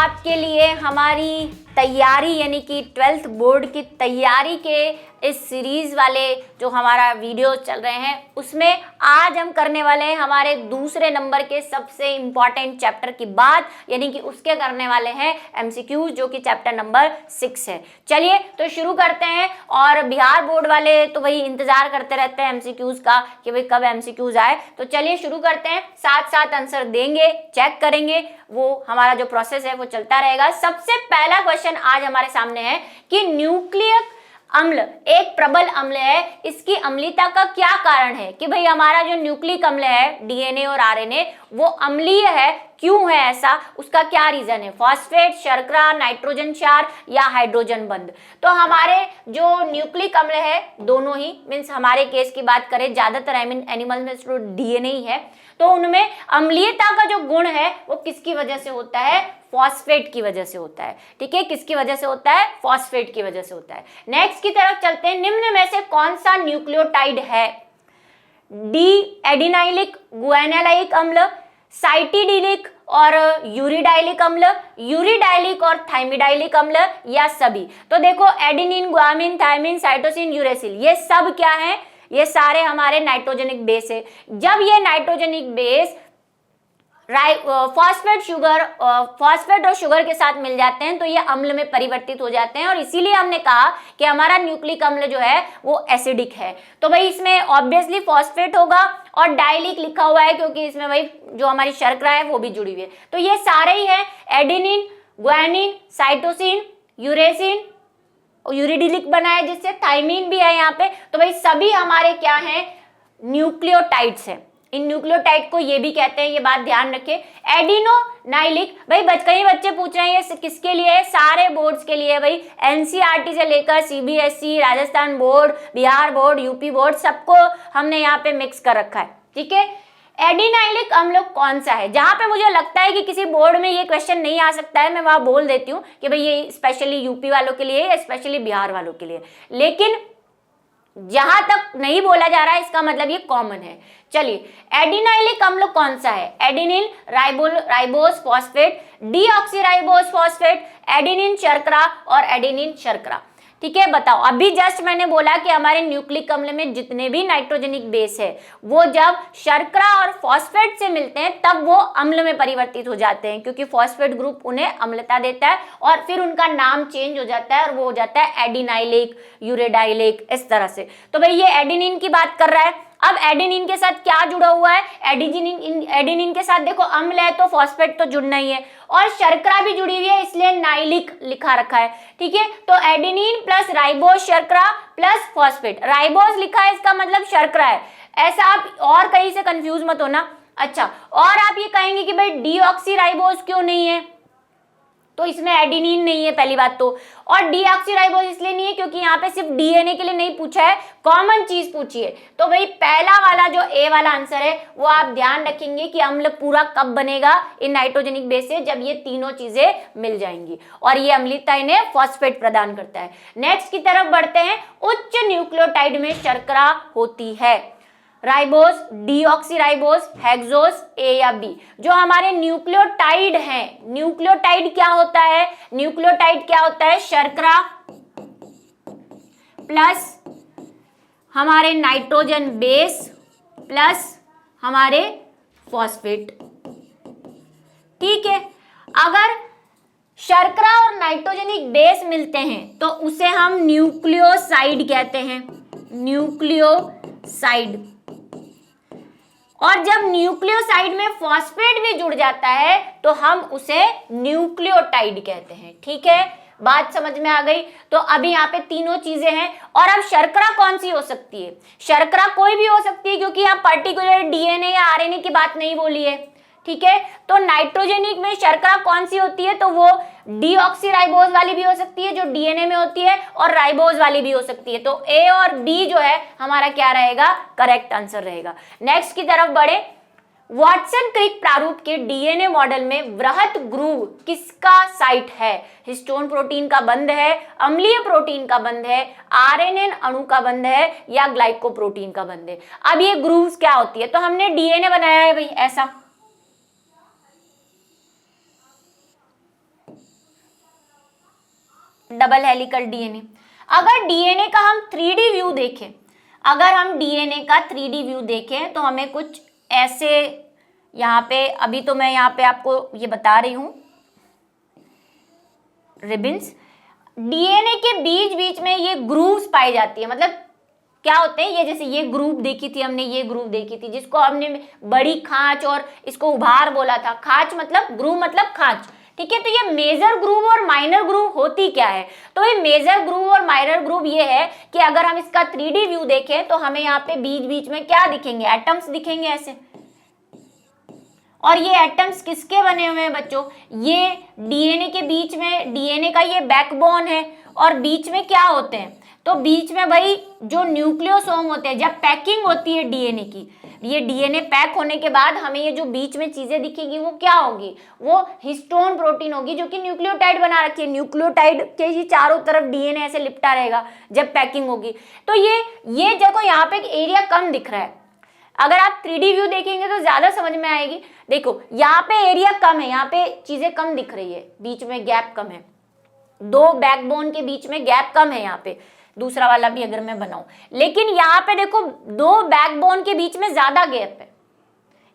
आपके लिए हमारी तैयारी यानी कि 12th बोर्ड की तैयारी के इस सीरीज वाले जो हमारा वीडियो चल रहे हैं उसमें आज हम करने वाले हैं हमारे दूसरे नंबर के सबसे इम्पॉर्टेंट चैप्टर की बात, यानी कि उसके करने वाले हैं एमसीक्यूज, जो कि चैप्टर नंबर 6 है। चलिए तो शुरू करते हैं। और बिहार बोर्ड वाले तो वही इंतजार करते रहते हैं एमसीक्यूज का कि भाई कब एमसीक्यूज आए। तो चलिए शुरू करते हैं, साथ साथ आंसर देंगे, चेक करेंगे, वो हमारा जो प्रोसेस है वो चलता रहेगा। सबसे पहला क्वेश्चन आज हमारे सामने है कि न्यूक्लियक अम्ल एक प्रबल अम्ल है, इसकी अम्लीयता का क्या कारण है? कि भाई हमारा जो न्यूक्लिक अम्ल है डीएनए और आरएनए वो अम्लीय है, क्यों है ऐसा, उसका क्या रीजन है? फॉस्फेट, शर्करा, नाइट्रोजन क्षार या हाइड्रोजन बंध? तो हमारे जो न्यूक्लिक अम्ल है दोनों ही, मीन्स हमारे केस की बात करें ज्यादातर एनिमल में तो डीएनए ही है, तो उनमें अम्लीयता का जो गुण है वो किसकी वजह से होता है? फॉस्फेट की वजह से होता है। ठीक है, किसकी वजह से होता है? फॉस्फेट की वजह से होता है। नेक्स्ट की तरफ चलते हैं। निम्न में से कौन सा न्यूक्लियोटाइड है? डी एडिनाइलिक गुआनिलाइक अम्ल, साइटिडिलिक और यूरिडाइलिक अम्ल, यूरिडाइलिक और थाइमिडाइलिक अम्ल, या सभी? तो देखो adenine, guanine, thymine, cytosine, uracil, ये सब क्या है? ये सारे हमारे नाइट्रोजेनिक बेस है। जब ये नाइट्रोजेनिक बेस फॉस्फेट और शुगर के साथ मिल जाते हैं तो ये अम्ल में परिवर्तित हो जाते हैं, और इसीलिए हमने कहा कि हमारा न्यूक्लिक अम्ल जो है वो एसिडिक है। तो भाई इसमें ऑब्वियसली फॉस्फेट होगा, और डाइलिक लिखा हुआ है क्योंकि इसमें भाई जो हमारी शर्करा है वो भी जुड़ी हुई है। तो ये सारे ही है, एडेनिन, गुआनिन, साइटोसिन, यूरेसिन, यूरिडिलिक बना है जिससे थाइमिन भी है यहाँ पे। तो भाई सभी हमारे क्या हैं? न्यूक्लियोटाइड्स हैं। इन न्यूक्लियोटाइड को ये भी कहते हैं, ये बात ध्यान रखें। एडिनोनाइलिक, भाई कई बच्चे पूछ रहे हैं ये किसके लिए है? सारे बोर्ड्स के लिए है भाई, एनसीईआरटी से लेकर CBSE, Rajasthan board, Bihar board, UP board, सबको हमने यहाँ पे मिक्स कर रखा है। ठीक है, एडिनाइलिक अम्ल कौन सा है? जहां पे मुझे लगता है कि किसी बोर्ड में ये क्वेश्चन नहीं आ सकता है, मैं वहां बोल देती हूँ कि भाई ये स्पेशली यूपी वालों के लिए या स्पेशली बिहार वालों के लिए, लेकिन जहां तक नहीं बोला जा रहा है इसका मतलब ये कॉमन है। चलिए, एडिनाइलिक अम्ल कौन सा है? Adenyl ribose phosphate, deoxyribose phosphate, adenine शर्करा और एडेनिन शर्करा। ठीक है, बताओ। अभी जस्ट मैंने बोला कि हमारे न्यूक्लिक अम्ल में जितने भी नाइट्रोजेनिक बेस है वो जब शर्करा और फॉस्फेट से मिलते हैं तब वो अम्ल में परिवर्तित हो जाते हैं, क्योंकि फॉस्फेट ग्रुप उन्हें अम्लता देता है और फिर उनका नाम चेंज हो जाता है और वो हो जाता है एडिनाइलिक, यूरिडाइलिक, इस तरह से। तो भाई ये एडेनिन की बात कर रहा है। अब एडेनिन के साथ क्या जुड़ा हुआ है? एडेनिन के साथ देखो अम्ल है तो फॉस्फेट तो जुड़ना ही है, और शर्करा भी जुड़ी हुई है इसलिए नाइलिक लिखा रखा है। ठीक है, तो एडेनिन प्लस राइबोस शर्करा प्लस फॉस्फेट, राइबोस लिखा है इसका मतलब शर्करा है, ऐसा आप और कहीं से कंफ्यूज मत होना। अच्छा, और आप ये कहेंगे कि भाई डीऑक्सीराइबोस क्यों नहीं है? तो इसमें एडेनिन नहीं है पहली बात तो, और डीऑक्सीराइबोस इसलिए नहीं है क्योंकि यहाँ पे सिर्फ डीएनए के लिए नहीं पूछा है, कॉमन चीज पूछी है। तो भाई पहला वाला जो ए वाला आंसर है वो आप ध्यान रखेंगे कि अम्ल पूरा कब बनेगा इन नाइट्रोजेनिक बेस से? जब ये तीनों चीजें मिल जाएंगी, और ये अम्लता इन्हें फॉस्फेट प्रदान करता है। नेक्स्ट की तरफ बढ़ते हैं। उच्च न्यूक्लियोटाइड में शर्करा होती है, राइबोस, डीऑक्सीराइबोस, हेक्सोस, ए या बी? जो हमारे न्यूक्लियोटाइड हैं, न्यूक्लियोटाइड क्या होता है? न्यूक्लियोटाइड क्या होता है? शर्करा प्लस हमारे नाइट्रोजन बेस प्लस हमारे फॉस्फेट। ठीक है, अगर शर्करा और नाइट्रोजेनिक बेस मिलते हैं तो उसे हम न्यूक्लियोसाइड कहते हैं, न्यूक्लियोसाइड। और जब न्यूक्लियोसाइड में फॉस्फेट भी जुड़ जाता है तो हम उसे न्यूक्लियोटाइड कहते हैं। ठीक है, बात समझ में आ गई? तो अभी यहाँ पे तीनों चीजें हैं। और अब शर्करा कौन सी हो सकती है? शर्करा कोई भी हो सकती है, क्योंकि यहाँ पर्टिकुलर डीएनए या आरएनए की बात नहीं बोली है। ठीक है, तो नाइट्रोजेनिक में शर्करा कौन सी होती है? तो वो डीऑक्सीराइबोस वाली भी हो सकती है जो डीएनए में होती है, और राइबोस वाली भी हो सकती है। तो ए और बी जो है हमारा क्या रहेगा? करेक्ट आंसर रहेगा। नेक्स्ट की तरफ बढ़े। वाटसन क्रिक प्रारूप के डीएनए मॉडल में वृहत ग्रूव किसका साइट है? हिस्टोन प्रोटीन का बंध है, अम्लीय प्रोटीन का बंध है, आरएनए अणु का बंध है, या ग्लाइकोप्रोटीन का बंध है? अब ये ग्रूव्स क्या होती है? तो हमने डीएनए बनाया है भाई ऐसा, डबल हेलिकल डीएनए। अगर डीएनए का हम 3D व्यू देखें, अगर हम डीएनए का 3D व्यू देखें तो हमें कुछ ऐसे, यहाँ पे अभी तो मैं यहाँ पे आपको ये बता रही हूँ रिबन्स, डीएनए के बीच बीच में ये ग्रूव्स पाई जाती है। मतलब क्या होते हैं ये, जैसे ये ग्रुप देखी थी हमने, ये ग्रुप देखी थी जिसको हमने बड़ी खांच और इसको उभार बोला था। खांच मतलब ग्रूव मतलब खांच, ठीक है। तो ये मेजर ग्रूव और माइनर ग्रूव होती क्या है, तो ये मेजर ग्रूव और माइनर ग्रूव ये है कि अगर हम इसका 3D व्यू देखें तो हमें यहाँ पे बीच बीच में क्या दिखेंगे, एटम्स दिखेंगे ऐसे। और ये एटम्स किसके बने हुए हैं बच्चों, ये डीएनए के बीच में, डीएनए का ये बैकबोन है और बीच में क्या होते हैं, तो बीच में भाई जो न्यूक्लियोसोम होते हैं, जब पैकिंग होती है डीएनए की, ये डीएनए पैक होने के बाद हमें ये जो बीच में चीजें दिखेगी वो क्या होगी, वो हिस्टोन प्रोटीन होगी जो कि न्यूक्लियोटाइड बना रखी है। न्यूक्लियोटाइड के ही चारों तरफ डीएनए ऐसे लिपटा रहेगा जब पैकिंग होगी। तो ये देखो यहाँ पे एरिया कम दिख रहा है, अगर आप 3D व्यू देखेंगे तो ज्यादा समझ में आएगी। देखो यहाँ पे एरिया कम है, यहाँ पे चीजें कम दिख रही है, बीच में गैप कम है, दो बैकबोन के बीच में गैप कम है यहाँ पे, दूसरा वाला भी अगर मैं बनाऊं, लेकिन यहाँ पे देखो दो बैकबोन के बीच में ज्यादा गैप है,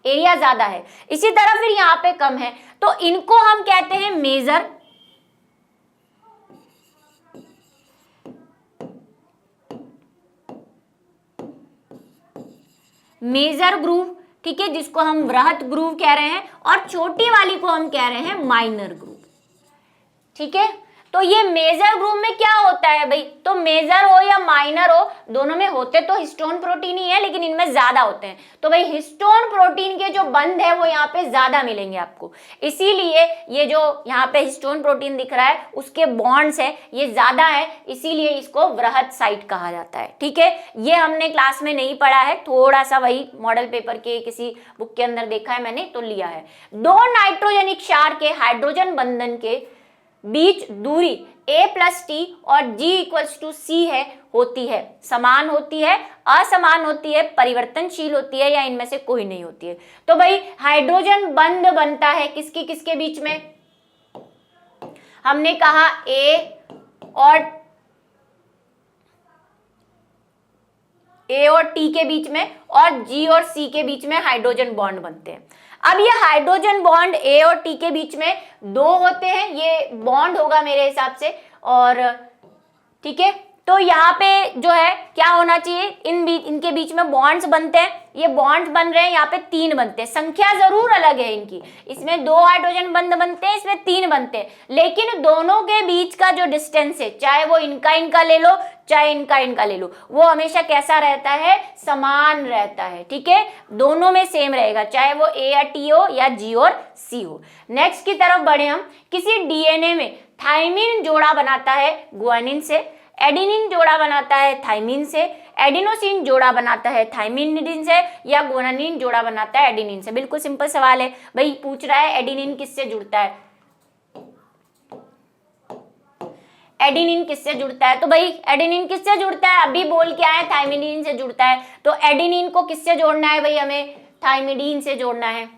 एरिया ज्यादा है, इसी तरह फिर यहाँ पे कम है। तो इनको हम कहते हैं मेजर ग्रूव, ठीक है, जिसको हम वृहत ग्रूव कह रहे हैं, और छोटी वाली को हम कह रहे हैं माइनर ग्रूव, ठीक है। तो ये मेजर ग्रूव में क्या होता है भाई, तो मेजर हो या माइनर हो, दोनों में होते तो हिस्टोन प्रोटीन ही है, लेकिन इनमें ज्यादा होते हैं। तो भाई हिस्टोन प्रोटीन के जो बंध है वो यहाँ पे ज्यादा मिलेंगे आपको, इसीलिए ये जो यहाँ पे हिस्टोन प्रोटीन दिख रहा है उसके बॉन्ड्स है ये ज्यादा है, इसीलिए इसको वृहत साइट कहा जाता है, ठीक है। ये हमने क्लास में नहीं पढ़ा है, थोड़ा सा वही मॉडल पेपर के किसी बुक के अंदर देखा है मैंने तो लिया है। दो नाइट्रोजनिक क्षार के हाइड्रोजन बंधन के बीच दूरी A+T और G=C है, होती है, समान होती है, असमान होती है, परिवर्तनशील होती है, या इनमें से कोई नहीं होती है। तो भाई हाइड्रोजन बंध बनता है किसके किसके बीच में, हमने कहा A और T के बीच में और G और C के बीच में हाइड्रोजन बॉन्ड बनते हैं। अब ये हाइड्रोजन बॉन्ड A और T के बीच में दो होते हैं, ये बॉन्ड होगा मेरे हिसाब से, और ठीक है। तो यहाँ पे जो है क्या होना चाहिए, इनके बीच में बॉन्ड्स बनते हैं, ये बॉन्ड्स बन रहे हैं, यहाँ पे 3 बनते हैं, संख्या जरूर अलग है इनकी, इसमें 2 हाइड्रोजन बंध बनते हैं, इसमें 3 बनते हैं, लेकिन दोनों के बीच का जो डिस्टेंस है, चाहे वो इनका ले लो चाहे इनका ले लो, वो हमेशा कैसा रहता है, समान रहता है, ठीक है, दोनों में सेम रहेगा, चाहे वो A या T हो या G और C हो। नेक्स्ट की तरफ बढ़े हम, किसी डीएनए में थाइमिन जोड़ा बनाता है गुआनिन से, एडेनिन जोड़ा बनाता है थाइमिन से, एडिनोसिन जोड़ा बनाता है थाइमिनिन से, या गुआनिन जोड़ा बनाता है एडेनिन से। बिल्कुल सिंपल सवाल है भाई, पूछ रहा है एडेनिन किससे जुड़ता है, एडेनिन किससे जुड़ता है, तो भाई एडेनिन किससे जुड़ता है, अभी बोल के आए थाइमिडीन से जुड़ता है, तो एडेनिन को किससे जोड़ना है भाई, हमें थाइमिडीन से जोड़ना है।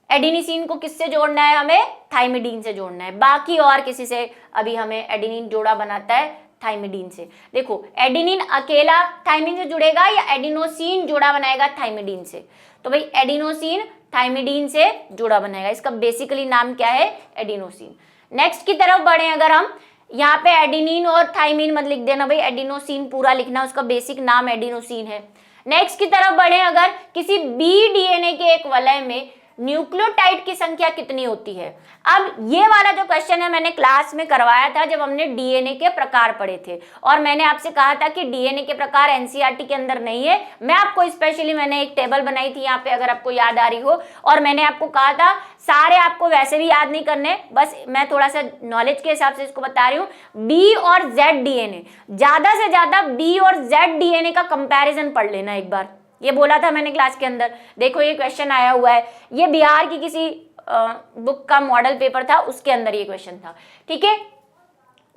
एडेनिसिन को किससे जोड़ना है, हमें थाइमिडीन से जोड़ना है, बाकी और किसी से अभी हमें एडेनिन जोड़ा बनाता है थाइमिडीन से। देखो एडेनिन अकेला थाइमिन से जुड़ेगा या एडिनोसिन जोड़ा बनाएगा थाइमिडीन से, तो भाई एडिनोसिन थाइमिडीन से जोड़ा बनाएगा, इसका बेसिकली नाम क्या है, एडिनोसिन। नेक्स्ट की तरफ बढ़े अगर हम, यहाँ पे एडेनिन और थाइमिन मत लिख देना भाई, एडिनोसिन पूरा लिखना, उसका बेसिक नाम एडिनोसिन है। नेक्स्ट की तरफ बढ़े अगर, किसी बी डीएनए के एक वलय में न्यूक्लियोटाइड की संख्या कितनी होती है। अब ये वाला जो क्वेश्चन है मैंने क्लास में करवाया था जब हमने डीएनए के प्रकार पढ़े थे, और मैंने आपसे कहा था कि डीएनए के प्रकार एनसीईआरटी के अंदर नहीं है। मैं आपको स्पेशली मैंने एक टेबल बनाई थी यहाँ पे, अगर आपको याद आ रही हो, और मैंने आपको कहा था सारे आपको वैसे भी याद नहीं करने, बस मैं थोड़ा सा नॉलेज के हिसाब से इसको बता रही हूँ। बी और जेड डीएनए, ज्यादा से ज्यादा बी और जेड डीएनए का कंपैरिजन पढ़ लेना एक बार, ये बोला था मैंने क्लास के अंदर। देखो ये क्वेश्चन आया हुआ है, ये बिहार की किसी बुक का मॉडल पेपर था, उसके अंदर ये क्वेश्चन था, ठीक है।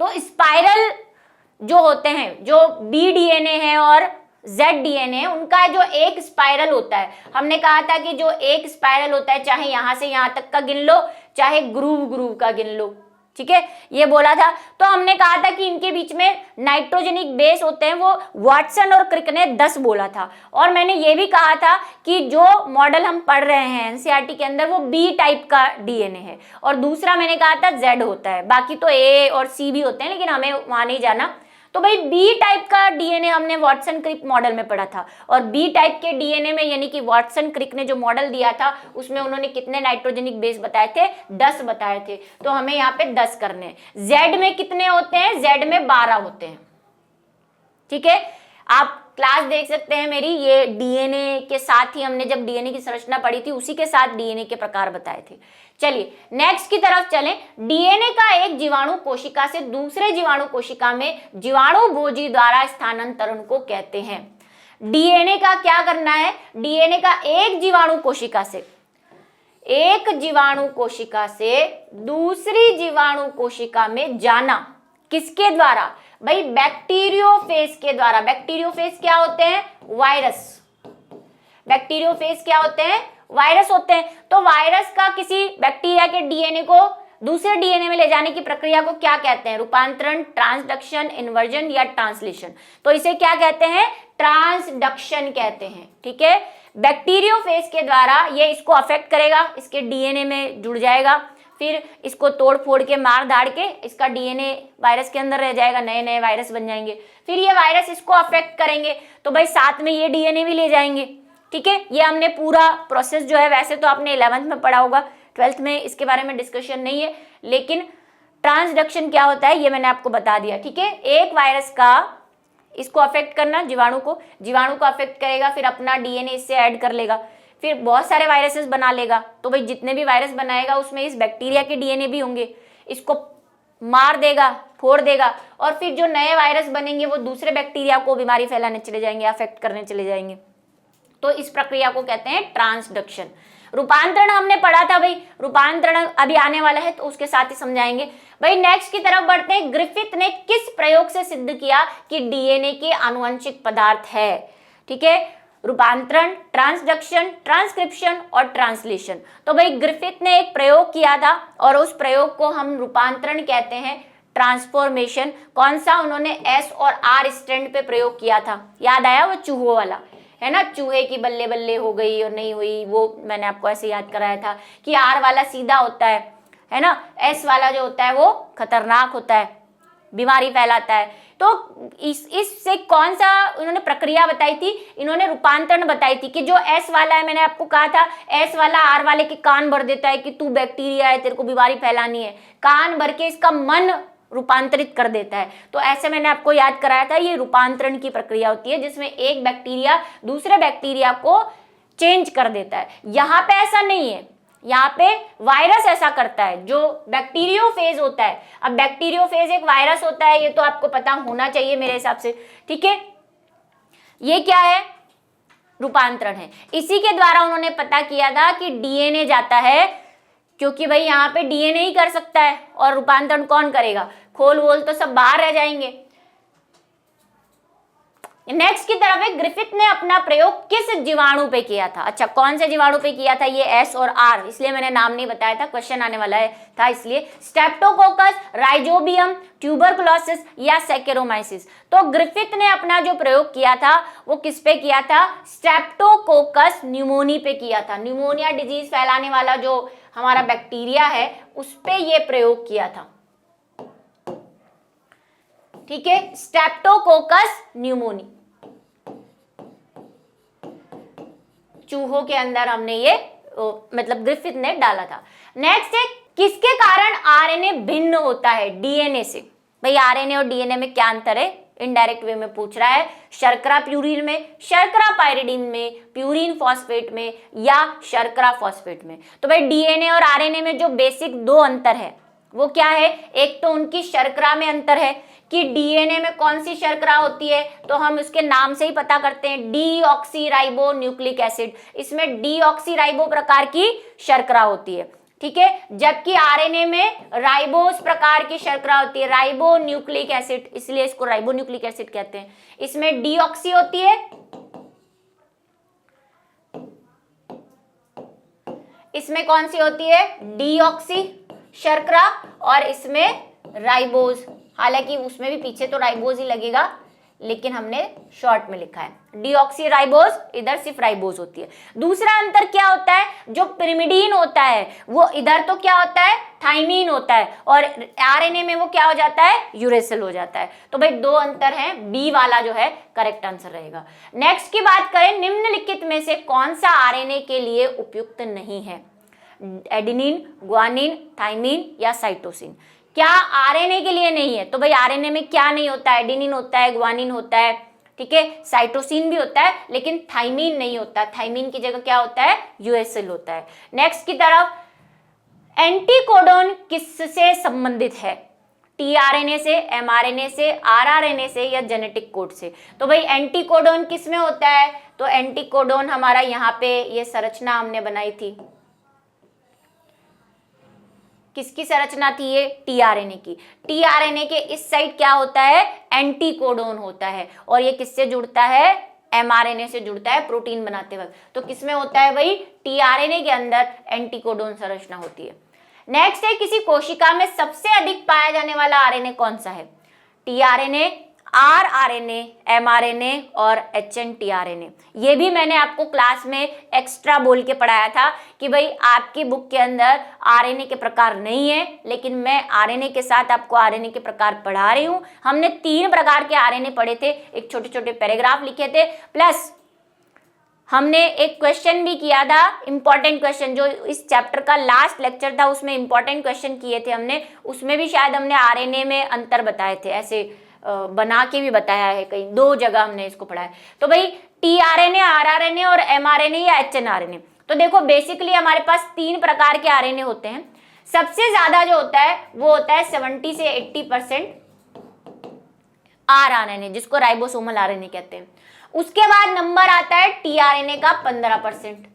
तो स्पाइरल जो होते हैं, जो बी डीएनए है और जेड डीएनए है, उनका जो एक स्पाइरल होता है, हमने कहा था कि जो एक स्पाइरल होता है, चाहे यहां से यहां तक का गिन लो, चाहे ग्रुव ग्रुव का गिन लो, ठीक है, ये बोला था। तो हमने कहा था कि इनके बीच में नाइट्रोजेनिक बेस होते हैं, वो वाटसन और क्रिक ने 10 बोला था। और मैंने ये भी कहा था कि जो मॉडल हम पढ़ रहे हैं एनसीईआरटी के अंदर वो बी टाइप का डीएनए है, और दूसरा मैंने कहा था जेड होता है, बाकी तो ए और सी भी होते हैं, लेकिन हमें वहां नहीं जाना। तो भाई बी टाइप का डीएनए हमने वाटसन क्रिक मॉडल में पढ़ा था, और बी टाइप के डीएनए में यानी कि वाटसन क्रिक ने जो मॉडल दिया था उसमें उन्होंने कितने नाइट्रोजेनिक बेस बताए थे, 10 बताए थे। तो हमें यहाँ पे 10 करने हैं। जेड में कितने होते हैं, जेड में 12 होते हैं, ठीक है। आप क्लास देख सकते हैं मेरी, ये डीएनए के साथ ही हमने जब डीएनए की संरचना पढ़ी थी उसी के साथ डीएनए के प्रकार बताए थे। चलिए नेक्स्ट की तरफ चलें। डीएनए का एक जीवाणु कोशिका से दूसरे जीवाणु कोशिका में जीवाणु भोजी द्वारा स्थानांतरण को कहते हैं। डीएनए का क्या करना है, डीएनए का एक जीवाणु कोशिका से दूसरी जीवाणु कोशिका में जाना, किसके द्वारा भाई, बैक्टीरियोफेज के द्वारा। बैक्टीरियोफेज क्या होते हैं, वायरस। बैक्टीरियोफेज क्या होते हैं, वायरस होते हैं। तो वायरस का किसी बैक्टीरिया के डीएनए को दूसरे डीएनए में ले जाने की प्रक्रिया को क्या कहते हैं, रूपांतरण, ट्रांसडक्शन, इन्वर्जन या ट्रांसलेशन। तो इसे क्या कहते हैं, ट्रांसडक्शन कहते हैं, ठीक है। बैक्टीरियोफेज के द्वारा ये इसको अफेक्ट करेगा, इसके डीएनए में जुड़ जाएगा, फिर इसको तोड़ फोड़ के मार धाड़ के इसका डीएनए वायरस के अंदर रह जाएगा, नए नए वायरस बन जाएंगे। फिर ये वायरस इसको अफेक्ट करेंगे तो भाई साथ में ये डीएनए भी ले जाएंगे, ठीक है। ये हमने पूरा प्रोसेस जो है, वैसे तो आपने 11th में पढ़ा होगा, 12th में इसके बारे में डिस्कशन नहीं है, लेकिन ट्रांसडक्शन क्या होता है ये मैंने आपको बता दिया, ठीक है। एक वायरस का इसको अफेक्ट करना, जीवाणु को अफेक्ट करेगा, फिर अपना डीएनए इससे ऐड कर लेगा, फिर बहुत सारे वायरसेस बना लेगा। तो भाई जितने भी वायरस बनाएगा उसमें इस बैक्टीरिया के डीएनए भी होंगे, इसको मार देगा, फोड़ देगा, और फिर जो नए वायरस बनेंगे वो दूसरे बैक्टीरिया को बीमारी फैलाने चले जाएंगे, अफेक्ट करने चले जाएंगे। तो इस प्रक्रिया को कहते हैं ट्रांसडक्शन। रूपांतरण हमने पढ़ा था भाई, रूपांतरण अभी आने वाला है तो उसके साथ ही समझाएंगे। भाई नेक्स्ट की तरफ बढ़ते हैं। ग्रिफिथ ने किस प्रयोग से सिद्ध किया कि डीएनए के आनुवंशिक पदार्थ है, ठीक है। रूपांतरण, ट्रांसडक्शन, ट्रांसक्रिप्शन और ट्रांसलेशन। तो भाई ग्रिफिथ ने एक प्रयोग किया था और उस प्रयोग को हम रूपांतरण कहते हैं, ट्रांसफॉर्मेशन। कौन सा, उन्होंने एस और आर स्ट्रैंड पे प्रयोग किया था, याद आया, वो चूहों वाला है ना, चूहे की बल्ले बल्ले हो गई और नहीं हुई, वो मैंने आपको ऐसे याद कराया था कि आर वाला सीधा होता है ना, एस वाला जो होता है वो खतरनाक होता है, बीमारी फैलाता है। तो इससे कौन सा उन्होंने प्रक्रिया बताई थी, इन्होंने रूपांतरण बताई थी कि जो एस वाला है, मैंने आपको कहा था एस वाला आर वाले के कान भर देता है कि तू बैक्टीरिया है, तेरे को बीमारी फैलानी है, कान भर के इसका मन रूपांतरित कर देता है। तो ऐसे मैंने आपको याद कराया था, ये रूपांतरण की प्रक्रिया होती है जिसमें एक बैक्टीरिया दूसरे बैक्टीरिया को चेंज कर देता है। यहाँ पे ऐसा नहीं है, यहाँ पे वायरस ऐसा करता है जो बैक्टीरियोफेज होता है। अब बैक्टीरियोफेज एक वायरस होता है, ये तो आपको पता होना चाहिए मेरे हिसाब से, ठीक है। ये क्या है, रूपांतरण है। इसी के द्वारा उन्होंने पता किया था कि डीएनए जाता है, क्योंकि भाई यहाँ पे डीएनए ही कर सकता है और रूपांतरण कौन करेगा, खोल वोल तो सब बाहर रह जाएंगे। नेक्स्ट की तरफ है, ग्रिफिथ ने अपना प्रयोग किस जीवाणु पे किया था। अच्छा, कौन से जीवाणु पे किया था, ये एस और आर, इसलिए मैंने नाम नहीं बताया था, क्वेश्चन आने वाला है था इसलिए। स्ट्रेप्टोकोकस, राइजोबियम, ट्यूबरकुलोसिस या सैकेरोमाइसिस। तो ग्रिफिथ ने अपना जो प्रयोग किया था वो किस पे किया था, स्ट्रेप्टोकोकस न्यूमोनी पे किया था। न्यूमोनिया डिजीज फैलाने वाला जो हमारा बैक्टीरिया है उस पे ये प्रयोग किया था, ठीक है, स्ट्रेप्टोकोकस न्यूमोनी। चूहों के अंदर हमने ये मतलब ग्रिफिथ ने डाला था। नेक्स्ट है, किसके कारण आरएनए भिन्न होता है डीएनए से। भाई आरएनए और डीएनए में क्या अंतर है, इनडायरेक्ट वे में पूछ रहा है। शर्करा प्यूरिन में, शर्करा पायरिडीन में, प्यूरिन फॉस्फेट में या शर्करा फॉस्फेट में। तो भाई डीएनए और आरएनए में जो बेसिक दो अंतर है वो क्या है, एक तो उनकी शर्करा में अंतर है कि डीएनए में कौन सी शर्करा होती है, तो हम उसके नाम से ही पता करते हैं, डीऑक्सीराइबो न्यूक्लिक एसिड। इसमें डीऑक्सीराइबो प्रकार की शर्करा होती है, ठीक है, जबकि आरएनए में राइबोस प्रकार की शर्करा होती है, राइबो न्यूक्लिक एसिड, इसलिए इसको राइबो न्यूक्लिक एसिड कहते हैं। इसमें डीऑक्सी होती है, इसमें कौन सी होती है, डीऑक्सी शर्करा, और इसमें राइबोज। हालांकि उसमें भी पीछे तो राइबोज ही लगेगा, लेकिन हमने शॉर्ट में लिखा है डीऑक्सी राइबोज, इधर सिर्फ राइबोज होती है। दूसरा अंतर क्या होता है, जो पिरिमिडीन होता है वो इधर तो क्या होता है, थाइमीन होता है, और आरएनए में वो क्या हो जाता है, यूरेसिल हो जाता है। तो भाई दो अंतर हैं, बी वाला जो है करेक्ट आंसर रहेगा। नेक्स्ट की बात करें, निम्नलिखित में से कौन सा आरएनए के लिए उपयुक्त नहीं है, एडेनिन, ग्वानिन, थाइमीन या साइटोसिन। क्या आरएनए के लिए नहीं है, तो भाई आरएनए में क्या नहीं होता है, एडेनिन होता है, ग्वानिन होता है, ठीक है, साइटोसिन भी होता है, लेकिन थाइमीन नहीं होता। थाइमीन की जगह क्या होता है, यूएसएल होता है। नेक्स्ट की तरफ, एंटीकोडोन किससे संबंधित है, टीआरएनए से, एमआरएनए से, आरआरएनए से या जेनेटिक कोड से। तो भाई एंटीकोडोन किस में होता है, तो एंटीकोडोन हमारा यहाँ पे ये संरचना हमने बनाई थी, किसकी संरचना थी ये, टीआरएनए की। टीआरएनए के इस साइड क्या होता है, एंटीकोडोन होता है, और ये किससे जुड़ता है, एमआरएनए से जुड़ता है प्रोटीन बनाते वक्त। तो किसमें होता है भाई, टीआरएनए के अंदर एंटीकोडोन संरचना होती है। नेक्स्ट है, किसी कोशिका में सबसे अधिक पाया जाने वाला आरएनए कौन सा है, टीआरएनए, आरआरएनए, एमआरएनए और एचएनटीआरएनए। ये भी मैंने आपको क्लास में एक्स्ट्रा बोल के पढ़ाया था कि भाई आपकी बुक के अंदर आरएनए के प्रकार नहीं है, लेकिन मैं आरएनए के साथ आपको आरएनए के प्रकार पढ़ा रही हूँ। हमने 3 प्रकार के आरएनए पढ़े थे, एक छोटे छोटे पैराग्राफ लिखे थे, प्लस हमने एक क्वेश्चन भी किया था, इंपॉर्टेंट क्वेश्चन, जो इस चैप्टर का लास्ट लेक्चर था उसमें इंपॉर्टेंट क्वेश्चन किए थे हमने, उसमें भी शायद हमने आरएनए में अंतर बताए थे, ऐसे बना के भी बताया है, कहीं 2 जगह हमने इसको पढ़ा है। तो भाई टीआरएनए, आरआरएनए और एमआरएनए या एचएनआरएनए। तो देखो बेसिकली हमारे पास 3 प्रकार के आरएनए होते हैं। सबसे ज्यादा जो होता है वो होता है 70 से 80% आरआरएनए, जिसको राइबोसोमल आरएनए कहते हैं। उसके बाद नंबर आता है टीआरएनए का 15%,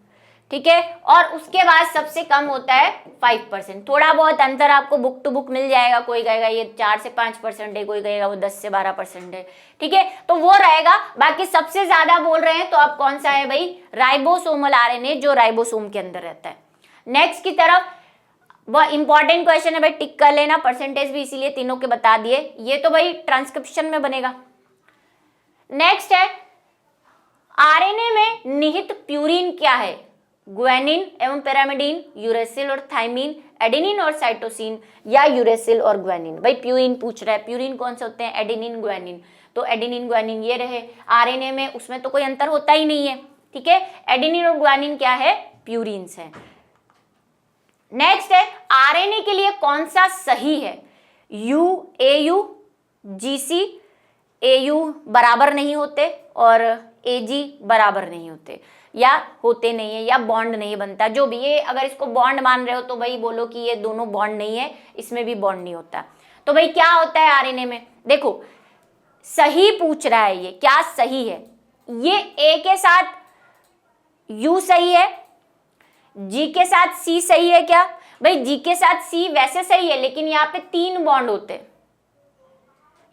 ठीक है, और उसके बाद सबसे कम होता है 5%। थोड़ा बहुत अंतर आपको बुक टू बुक मिल जाएगा, कोई कहेगा ये 4 से 5% है, कोई कहेगा वो 10 से 12% है, ठीक है, तो वो रहेगा। बाकी सबसे ज्यादा बोल रहे हैं तो अब कौन सा है भाई, राइबोसोमल आरएनए, जो राइबोसोम के अंदर रहता है। नेक्स्ट की तरफ, वह इंपॉर्टेंट क्वेश्चन है भाई, टिक कर लेना, परसेंटेज भी इसीलिए तीनों के बता दिए, ये तो भाई ट्रांसक्रिप्शन में बनेगा। नेक्स्ट है, आरएनए में निहित प्यूरिन क्या है, ग्वानिन एवं पिरामिडीन, यूरेसिल और थाइमीन, एडेनिन और साइटोसिन या यूरेसिल और ग्वानिन। भाई प्यूरिन पूछ रहा है, प्यूरिन कौन से होते हैं, एडेनिन, ग्वानिन। तो एडेनिन ग्वानिन ये रहे, आरएनए में उसमें तो कोई अंतर होता ही नहीं है, ठीक है, एडेनिन और ग्वानिन क्या है, प्यूरिन्स है। नेक्स्ट है, आरएनए के लिए कौन सा सही है, AU, GC, AU बराबर नहीं होते और AG बराबर नहीं होते, या होते नहीं है, या बॉन्ड नहीं बनता, जो भी ये, अगर इसको बॉन्ड मान रहे हो तो भाई बोलो कि ये दोनों बॉन्ड नहीं है, इसमें भी बॉन्ड नहीं होता। तो भाई क्या होता है आरएनए में, देखो सही पूछ रहा है, ये क्या सही है, ये A के साथ U सही है, G के साथ C सही है क्या, भाई G के साथ C वैसे सही है, लेकिन यहाँ पे 3 बॉन्ड होते हैं,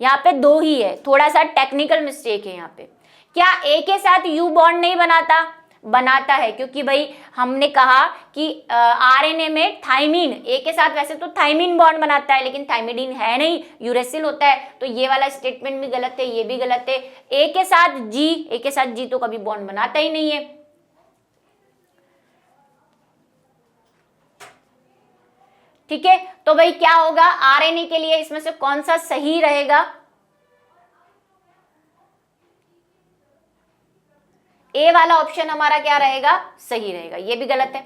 यहाँ पे 2 ही है, थोड़ा सा टेक्निकल मिस्टेक है यहाँ पे। क्या A के साथ U बॉन्ड नहीं बनाता, बनाता है, क्योंकि भाई हमने कहा कि आरएनए में थाइमीन, A के साथ वैसे तो थाइमीन बॉन्ड बनाता है, लेकिन थाइमिडीन है नहीं, यूरेसिल होता है, तो ये वाला स्टेटमेंट भी गलत है, ये भी गलत है। A के साथ G तो कभी बॉन्ड बनाता ही नहीं है। ठीक है, तो भाई क्या होगा आरएनए के लिए, इसमें से कौन सा सही रहेगा, ए वाला ऑप्शन हमारा क्या रहेगा, सही रहेगा, ये भी गलत है।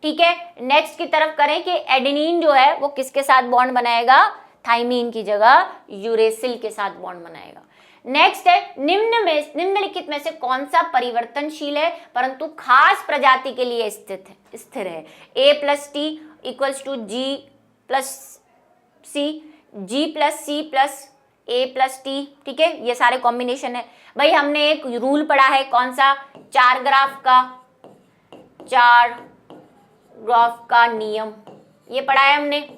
ठीक है, नेक्स्ट की तरफ करें कि एडेनिन जो है वो किसके साथ बॉन्ड बनाएगा, थाइमीन की जगह यूरेसिल के साथ बॉन्ड बनाएगा। नेक्स्ट है, निम्नलिखित में से कौन सा परिवर्तनशील है परंतु खास प्रजाति के लिए स्थिर है, A+T = G+C, G+C+A+T। ठीक है, ये सारे कॉम्बिनेशन है। भाई हमने एक रूल पढ़ा है, कौन सा, 4 ग्राफ का नियम, ये पढ़ा है हमने।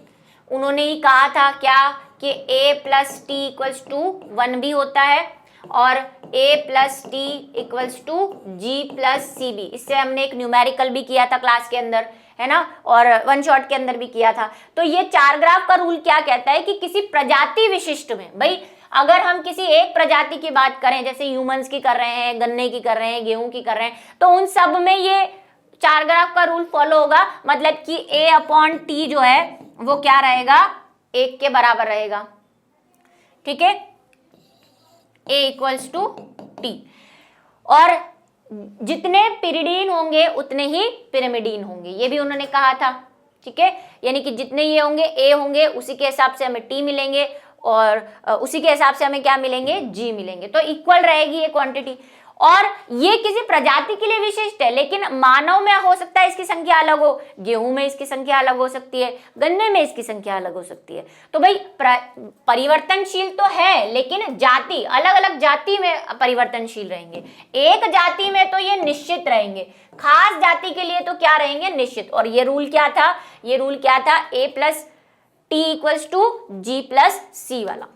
उन्होंने ही कहा था क्या कि A+T = 1 भी होता है और A+T = G+C भी। इससे हमने एक न्यूमेरिकल भी किया था क्लास के अंदर, है ना, और वन शॉट के अंदर भी किया था। तो ये 4 ग्राफ का रूल क्या कहता है कि किसी प्रजाति विशिष्ट में, भाई अगर हम किसी एक प्रजाति की बात करें, जैसे ह्यूमंस की कर रहे हैं, गन्ने की कर रहे हैं, गेहूं की कर रहे हैं, तो उन सब में ये 4 ग्राफ का रूल फॉलो होगा। मतलब कि A/T जो है वो क्या रहेगा, 1 के बराबर रहेगा। ठीक है, A=T। और जितने पिरिडीन होंगे उतने ही पिरामिडीन होंगे, ये भी उन्होंने कहा था। ठीक है, यानी कि जितने ये होंगे A होंगे, उसी के हिसाब से हमें T मिलेंगे, और उसी के हिसाब से हमें क्या मिलेंगे, G मिलेंगे। तो इक्वल रहेगी ये क्वांटिटी। और ये किसी प्रजाति के लिए विशिष्ट है, लेकिन मानव में हो सकता है इसकी संख्या अलग हो, गेहूं में इसकी संख्या अलग हो सकती है, गन्ने में इसकी संख्या अलग हो सकती है। तो भाई परिवर्तनशील तो है, लेकिन जाति अलग अलग जाति में परिवर्तनशील रहेंगे। एक जाति में तो ये निश्चित रहेंगे, खास जाति के लिए तो क्या रहेंगे, निश्चित। और ये रूल क्या था, ये रूल क्या था, A+T=G+C वाला।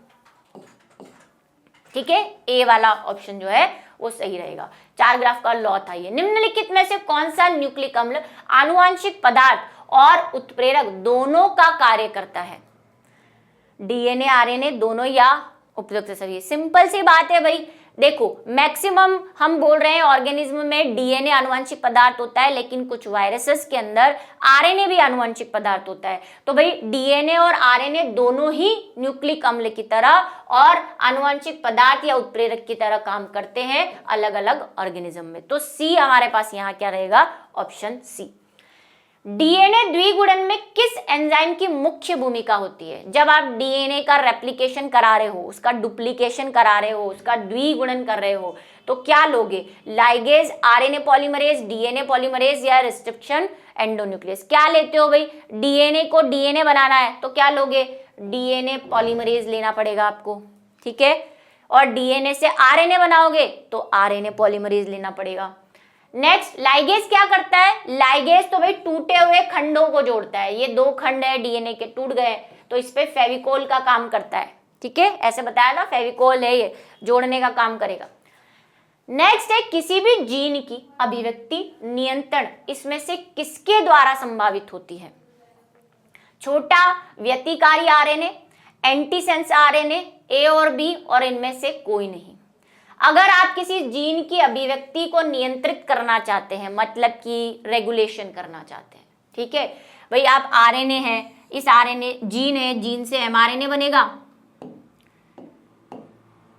ठीक है, ए वाला ऑप्शन जो है वो सही रहेगा। 4 ग्राफ का लॉ था ये। निम्नलिखित में से कौन सा न्यूक्लिक अम्ल आनुवांशिक पदार्थ और उत्प्रेरक दोनों का कार्य करता है, डीएनए आरएनए दोनों या उपयुक्त सभी? सिंपल सी बात है भाई, देखो मैक्सिमम हम बोल रहे हैं ऑर्गेनिज्म में डीएनए आनुवांशिक पदार्थ होता है, लेकिन कुछ वायरसेस के अंदर आरएनए भी आनुवांशिक पदार्थ होता है। तो भाई डीएनए और आरएनए दोनों ही न्यूक्लिक अम्ल की तरह और आनुवांशिक पदार्थ या उत्प्रेरक की तरह काम करते हैं अलग अलग ऑर्गेनिज्म में। तो सी हमारे पास यहाँ क्या रहेगा, ऑप्शन सी। डीएनए द्विगुणन में किस एंजाइम की मुख्य भूमिका होती है? जब आप डीएनए का रेप्लिकेशन करा रहे हो, उसका डुप्लीकेशन करा रहे हो, उसका द्विगुणन कर रहे हो, तो क्या लोगे, ligase, RNA polymerase, DNA polymerase या रिस्ट्रिक्शन एंडोन्यूक्लियस? क्या लेते हो भाई, डीएनए को डीएनए बनाना है तो क्या लोगे, डीएनए पॉलीमरेज लेना पड़ेगा आपको। ठीक है, और डीएनए से आरएनए बनाओगे तो आरएनए पॉलीमरेज लेना पड़ेगा। नेक्स्ट, लाइगेज क्या करता है, लाइगेज तो भाई टूटे हुए खंडों को जोड़ता है। ये 2 खंड है डीएनए के, टूट गए तो इस पे फेविकोल का काम करता है। ठीक है, ऐसे बताया था, फेविकोल है ये, जोड़ने का काम करेगा। नेक्स्ट है, किसी भी जीन की अभिव्यक्ति नियंत्रण इसमें से किसके द्वारा संभावित होती है? छोटा व्यतिकारी आरएनए, एंटीसेंस आरएनए, ए और बी, और इनमें से कोई नहीं। अगर आप किसी जीन की अभिव्यक्ति को नियंत्रित करना चाहते हैं, मतलब कि रेगुलेशन करना चाहते हैं, ठीक है भाई, आप आरएनए है, इस आरएनए जीन है, जीन से एमआरएनए बनेगा,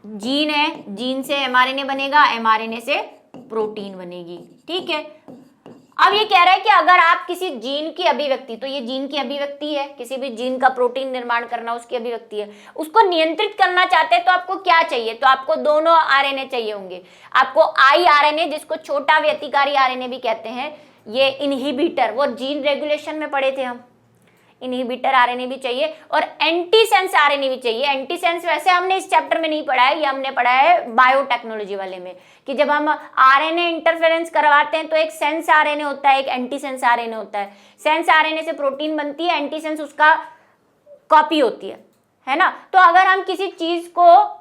जीन है, जीन से एमआरएनए बनेगा, एमआरएनए से प्रोटीन बनेगी। ठीक है, अब ये कह रहा है कि अगर आप किसी जीन की अभिव्यक्ति, तो ये जीन की अभिव्यक्ति है, किसी भी जीन का प्रोटीन निर्माण करना उसकी अभिव्यक्ति है, उसको नियंत्रित करना चाहते हैं तो आपको क्या चाहिए, तो आपको दोनों आरएनए चाहिए होंगे। आपको आई आरएनए, जिसको छोटा व्यतिकारी आरएनए भी कहते हैं, ये इनहिबिटर, वो जीन रेगुलेशन में पढ़े थे हम, इनहिबिटर आरएनए भी चाहिए, और एंटीसेंस आरएनए भी चाहिए। एंटीसेंस वैसे हमने इस चैप्टर में नहीं पढ़ा है, ये हमने पढ़ा है बायोटेक्नोलॉजी वाले में, कि जब हम आरएनए इंटरफेरेंस करवाते हैं तो एक सेंस आरएनए होता है, एक एंटीसेंस आरएनए होता है। सेंस आरएनए से प्रोटीन बनती है, एंटीसेंस उसका कॉपी होती है ना। तो अगर हम किसी चीज को,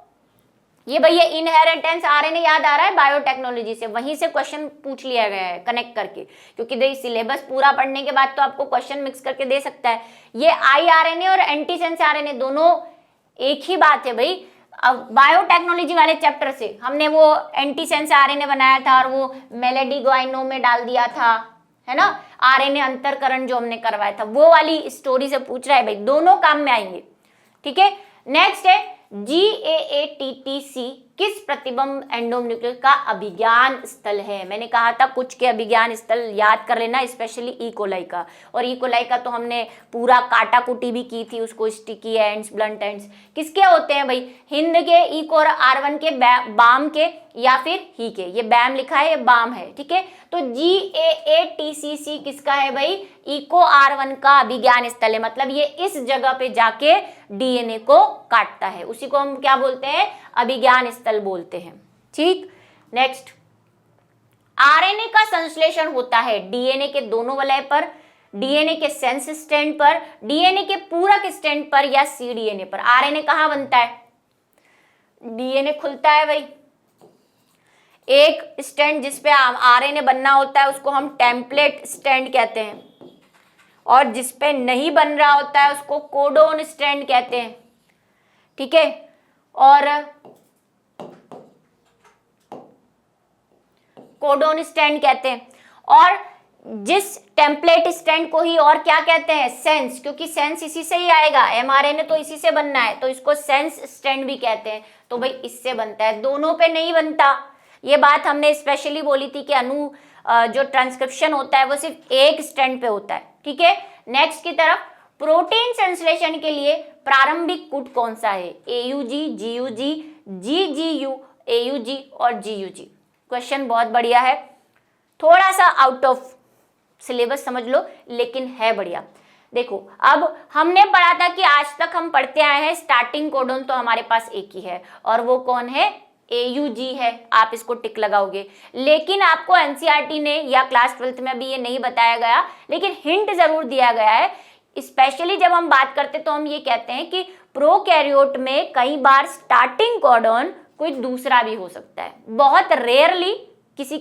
ये भैया इनहेरिटेंस आरएनए याद आ रहा है बायोटेक्नोलॉजी से, वहीं से क्वेश्चन पूछ लिया गया है कनेक्ट करके, क्योंकि देखिए सिलेबस पूरा पढ़ने के बाद तो आपको क्वेश्चन मिक्स करके दे सकता है। ये आई आरएनए और एंटीसेंस आरएनए दोनों एक ही बात है भाई। अब बायोटेक्नोलॉजी वाले चैप्टर से हमने वो एंटीसेंस आरएनए बनाया था और वो मेलेडिगोइनो में डाल दिया था, है ना, आरएनए अंतरकरण जो हमने करवाया था, वो वाली स्टोरी से पूछ रहा है भाई, दोनों काम में आएंगे। ठीक है, नेक्स्ट है GAATTC किस प्रतिबंब एंडोन्यूक्लियस का अभिज्ञान स्थल है? मैंने कहा था कुछ के अभिज्ञान स्थल याद कर लेना, स्पेशली इकोलाई का, और इकोलाई का तो हमने पूरा काटाकुटी भी की थी उसको, स्टिकी एंड्स, ब्लंट एंड्स किसके होते हैं भाई, हिंद के, इको और R1 के, बाम के या फिर ही के। ये बैम लिखा है, ये बाम है। ठीक है, तो GAATTC किसका है भाई, इको R1 का अभिज्ञान स्थल है, मतलब ये इस जगह पे जाके डीएनए को काटता है, उसी को हम क्या बोलते हैं, अभिज्ञान स्थल बोलते हैं। ठीक, नेक्स्ट, आरएनए का संश्लेषण होता है डीएनए के दोनों वलय पर, डीएनए के सेंस स्टैंड पर, डीएनए के पूरक स्टैंड पर या सीडीएनए पर। आरएनए कहां बनता है, डीएनए खुलता है भाई, एक स्टैंड जिसपे आरएनए बनना होता है उसको हम टेम्पलेट स्टैंड कहते हैं। और जिस पे नहीं बन रहा होता है उसको कोडोन स्ट्रैंड कहते हैं, ठीक है। और कोडोन स्ट्रैंड कहते हैं। और जिस टेम्पलेट स्ट्रैंड को ही और क्या कहते हैं, सेंस, क्योंकि सेंस इसी से ही आएगा, एमआरएनए तो इसी से बनना है, तो इसको सेंस स्ट्रैंड भी कहते हैं। तो भाई इससे बनता है, दोनों पे नहीं बनता। ये बात हमने स्पेशली बोली थी कि जो ट्रांसक्रिप्शन होता है वो सिर्फ एक स्ट्रैंड पे होता है, ठीक है। नेक्स्ट की तरफ, प्रोटीन संश्लेषण के लिए प्रारंभिक कूट कौन सा है, एयूजी, जीयूजी, जीजीयू, एयूजी और जीयूजी। क्वेश्चन बहुत बढ़िया है, थोड़ा सा आउट ऑफ सिलेबस समझ लो, लेकिन है बढ़िया। देखो अब हमने पढ़ा था कि आज तक हम पढ़ते आए हैं स्टार्टिंग कोडोन तो हमारे पास एक ही है, और वो कौन है, एयूजी है। आप इसको टिक लगाओगे, लेकिन आपको एनसीईआरटी ने या क्लास 12th में भी ये नहीं बताया गया, लेकिन हिंट जरूर दिया गया है। स्पेशली जब हम बात करते तो हम ये कहते हैं कि प्रोकैरियोट में कई बार स्टार्टिंग कोडोन कोई दूसरा भी हो सकता है, बहुत रेयरली, किसी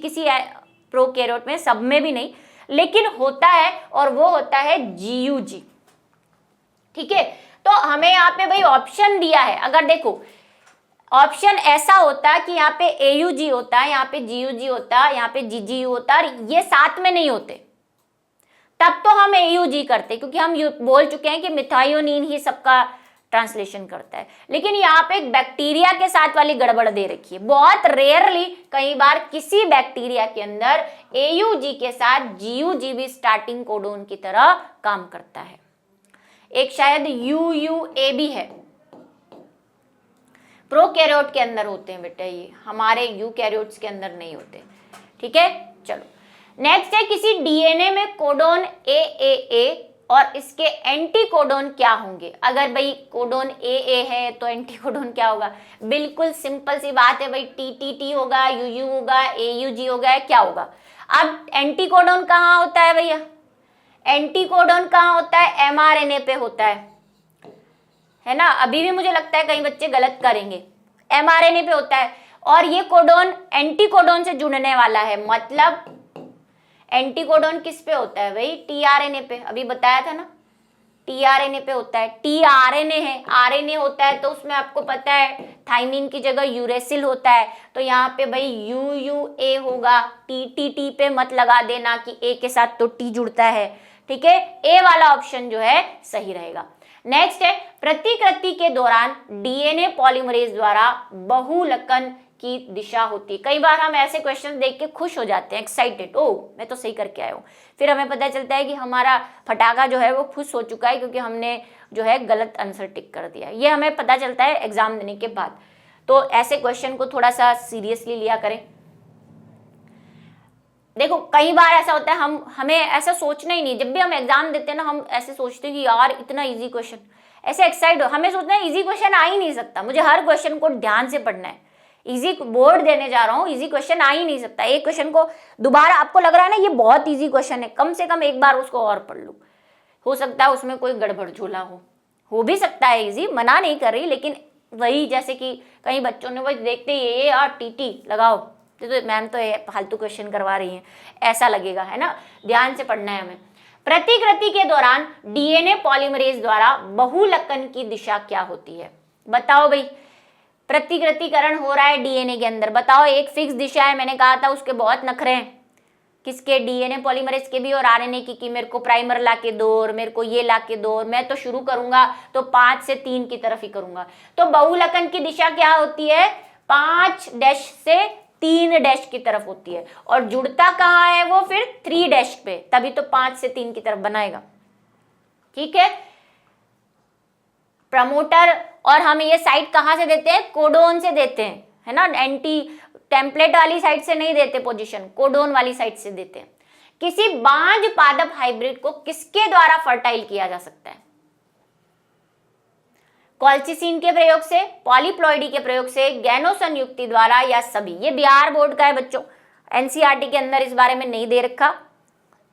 प्रोकैरियोट में, सब में भी नहीं, लेकिन होता है, और वो होता है जीयूजी, ठीक है। तो हमें यहाँ पे भाई ऑप्शन दिया है, अगर देखो ऑप्शन ऐसा होता कि यहाँ पे एयूजी होता है, यहाँ पे जीयूजी होता है, यहाँ पे जीजीयू होता है, और ये साथ में नहीं होते, तब तो हम एयूजी करते, क्योंकि हम बोल चुके हैं कि मिथायोनिन ही सबका ट्रांसलेशन करता है। लेकिन यहाँ पे एक बैक्टीरिया के साथ वाली गड़बड़ दे रखी है, बहुत रेयरली, कई बार किसी बैक्टीरिया के अंदर एयूजी के साथ जीयूजी भी स्टार्टिंग कोडोन की तरह काम करता है। एक शायद यूयूए भी है, प्रोकैरियोट के अंदर होते हैं बेटा, ये हमारे यूकैरियोट्स के अंदर नहीं होते, ठीक है। चलो नेक्स्ट है, किसी डीएनए में कोडोन ए और इसके एंटी कोडोन क्या होंगे। अगर भाई कोडोन ए है तो एंटी कोडोन क्या होगा, बिल्कुल सिंपल सी बात है भाई, टी होगा, यूयू होगा, एयूजी होगा, क्या होगा। अब एंटी कोडोन कहाँ होता है भैया, एंटी कोडोन कहाँ होता है, एमआरएनए पे होता है ना। अभी भी मुझे लगता है कई बच्चे गलत करेंगे, एमआरएनए पे होता है, और ये कोडोन एंटी कोडोन से जुड़ने वाला है, मतलब एंटी कोडोन किस पे होता है भाई, टीआरएनए पे, अभी बताया था ना, टीआरएनए पे होता है। टीआरएनए है, आरएनए होता है तो उसमें आपको पता है थाइमिन की जगह यूरेसिल होता है, तो यहाँ पे भाई यूयूए होगा, टी पे मत लगा देना कि ए के साथ तो टी जुड़ता है, ठीक है। ए वाला ऑप्शन जो है सही रहेगा। नेक्स्ट है, प्रतिकृति के दौरान डीएनए पॉलीमरेज द्वारा बहुलकन की दिशा होती है। कई बार हम ऐसे क्वेश्चन देख के खुश हो जाते हैं, एक्साइटेड, ओ मैं तो सही करके आया हूँ, फिर हमें पता चलता है कि हमारा फटाका जो है वो खुश हो चुका है, क्योंकि हमने जो है गलत आंसर टिक कर दिया। ये हमें पता चलता है एग्जाम देने के बाद। तो ऐसे क्वेश्चन को थोड़ा सा सीरियसली लिया करें। देखो कई बार ऐसा होता है, हमें ऐसा सोचना ही नहीं, जब भी हम एग्जाम देते हैं ना, हम ऐसे सोचते हैं कि यार इतना इजी क्वेश्चन, ऐसे एक्साइट हो, हमें सोचना है इजी क्वेश्चन आ ही नहीं सकता, मुझे हर क्वेश्चन को ध्यान से पढ़ना है, इजी बोर्ड देने जा रहा हूँ, इजी क्वेश्चन आ ही नहीं सकता। एक क्वेश्चन को दोबारा आपको लग रहा है ना ये बहुत इजी क्वेश्चन है, कम से कम एक बार उसको और पढ़ लो, हो सकता है उसमें कोई गड़बड़ झोला हो भी सकता है इजी, मना नहीं कर रही, लेकिन वही जैसे कि कई बच्चों ने वही देखते ये और टी लगाओ, तो मैम तो ये फालतू क्वेश्चन करवा रही हैं, ऐसा लगेगा, है ना। ध्यान से पढ़ना है हमें। प्रतिकृति के दौरान डीएनए पॉलीमरेज द्वारा बहुलकन की दिशा क्या होती है, बताओ भाई। प्रतिकृतिकरण हो रहा है डीएनए के अंदर, बताओ एक फिक्स दिशा है, मैंने कहा था उसके बहुत नखरे हैं, किसके, डीएनए पॉलीमरेज के भी और आरएनए की, कि मेरे को प्राइमर ला के दो और मेरे को ये ला के दो, और मैं तो शुरू करूंगा तो 5 से 3 की तरफ ही करूंगा। तो बहुलकन की दिशा क्या होती है, 5 डैश से 3 डैश की तरफ होती है, और जुड़ता कहाँ है वो फिर 3 डैश पे, तभी तो 5 से 3 की तरफ बनाएगा, ठीक है। प्रमोटर, और हम ये साइट कहाँ से देते हैं, कोडोन से देते हैं, है ना, एंटी टेम्पलेट वाली साइट से नहीं देते पोजीशन, कोडोन वाली साइट से देते हैं। किसी बांझ पादप हाइब्रिड को किसके द्वारा फर्टाइल किया जा सकता है, कॉल्चिसिन के प्रयोग से, पॉलीप्लॉइडी के प्रयोग से, गैनो संयुक्ति द्वारा, या सभी। ये बिहार बोर्ड का है बच्चों, एनसीईआरटी के अंदर इस बारे में नहीं दे रखा,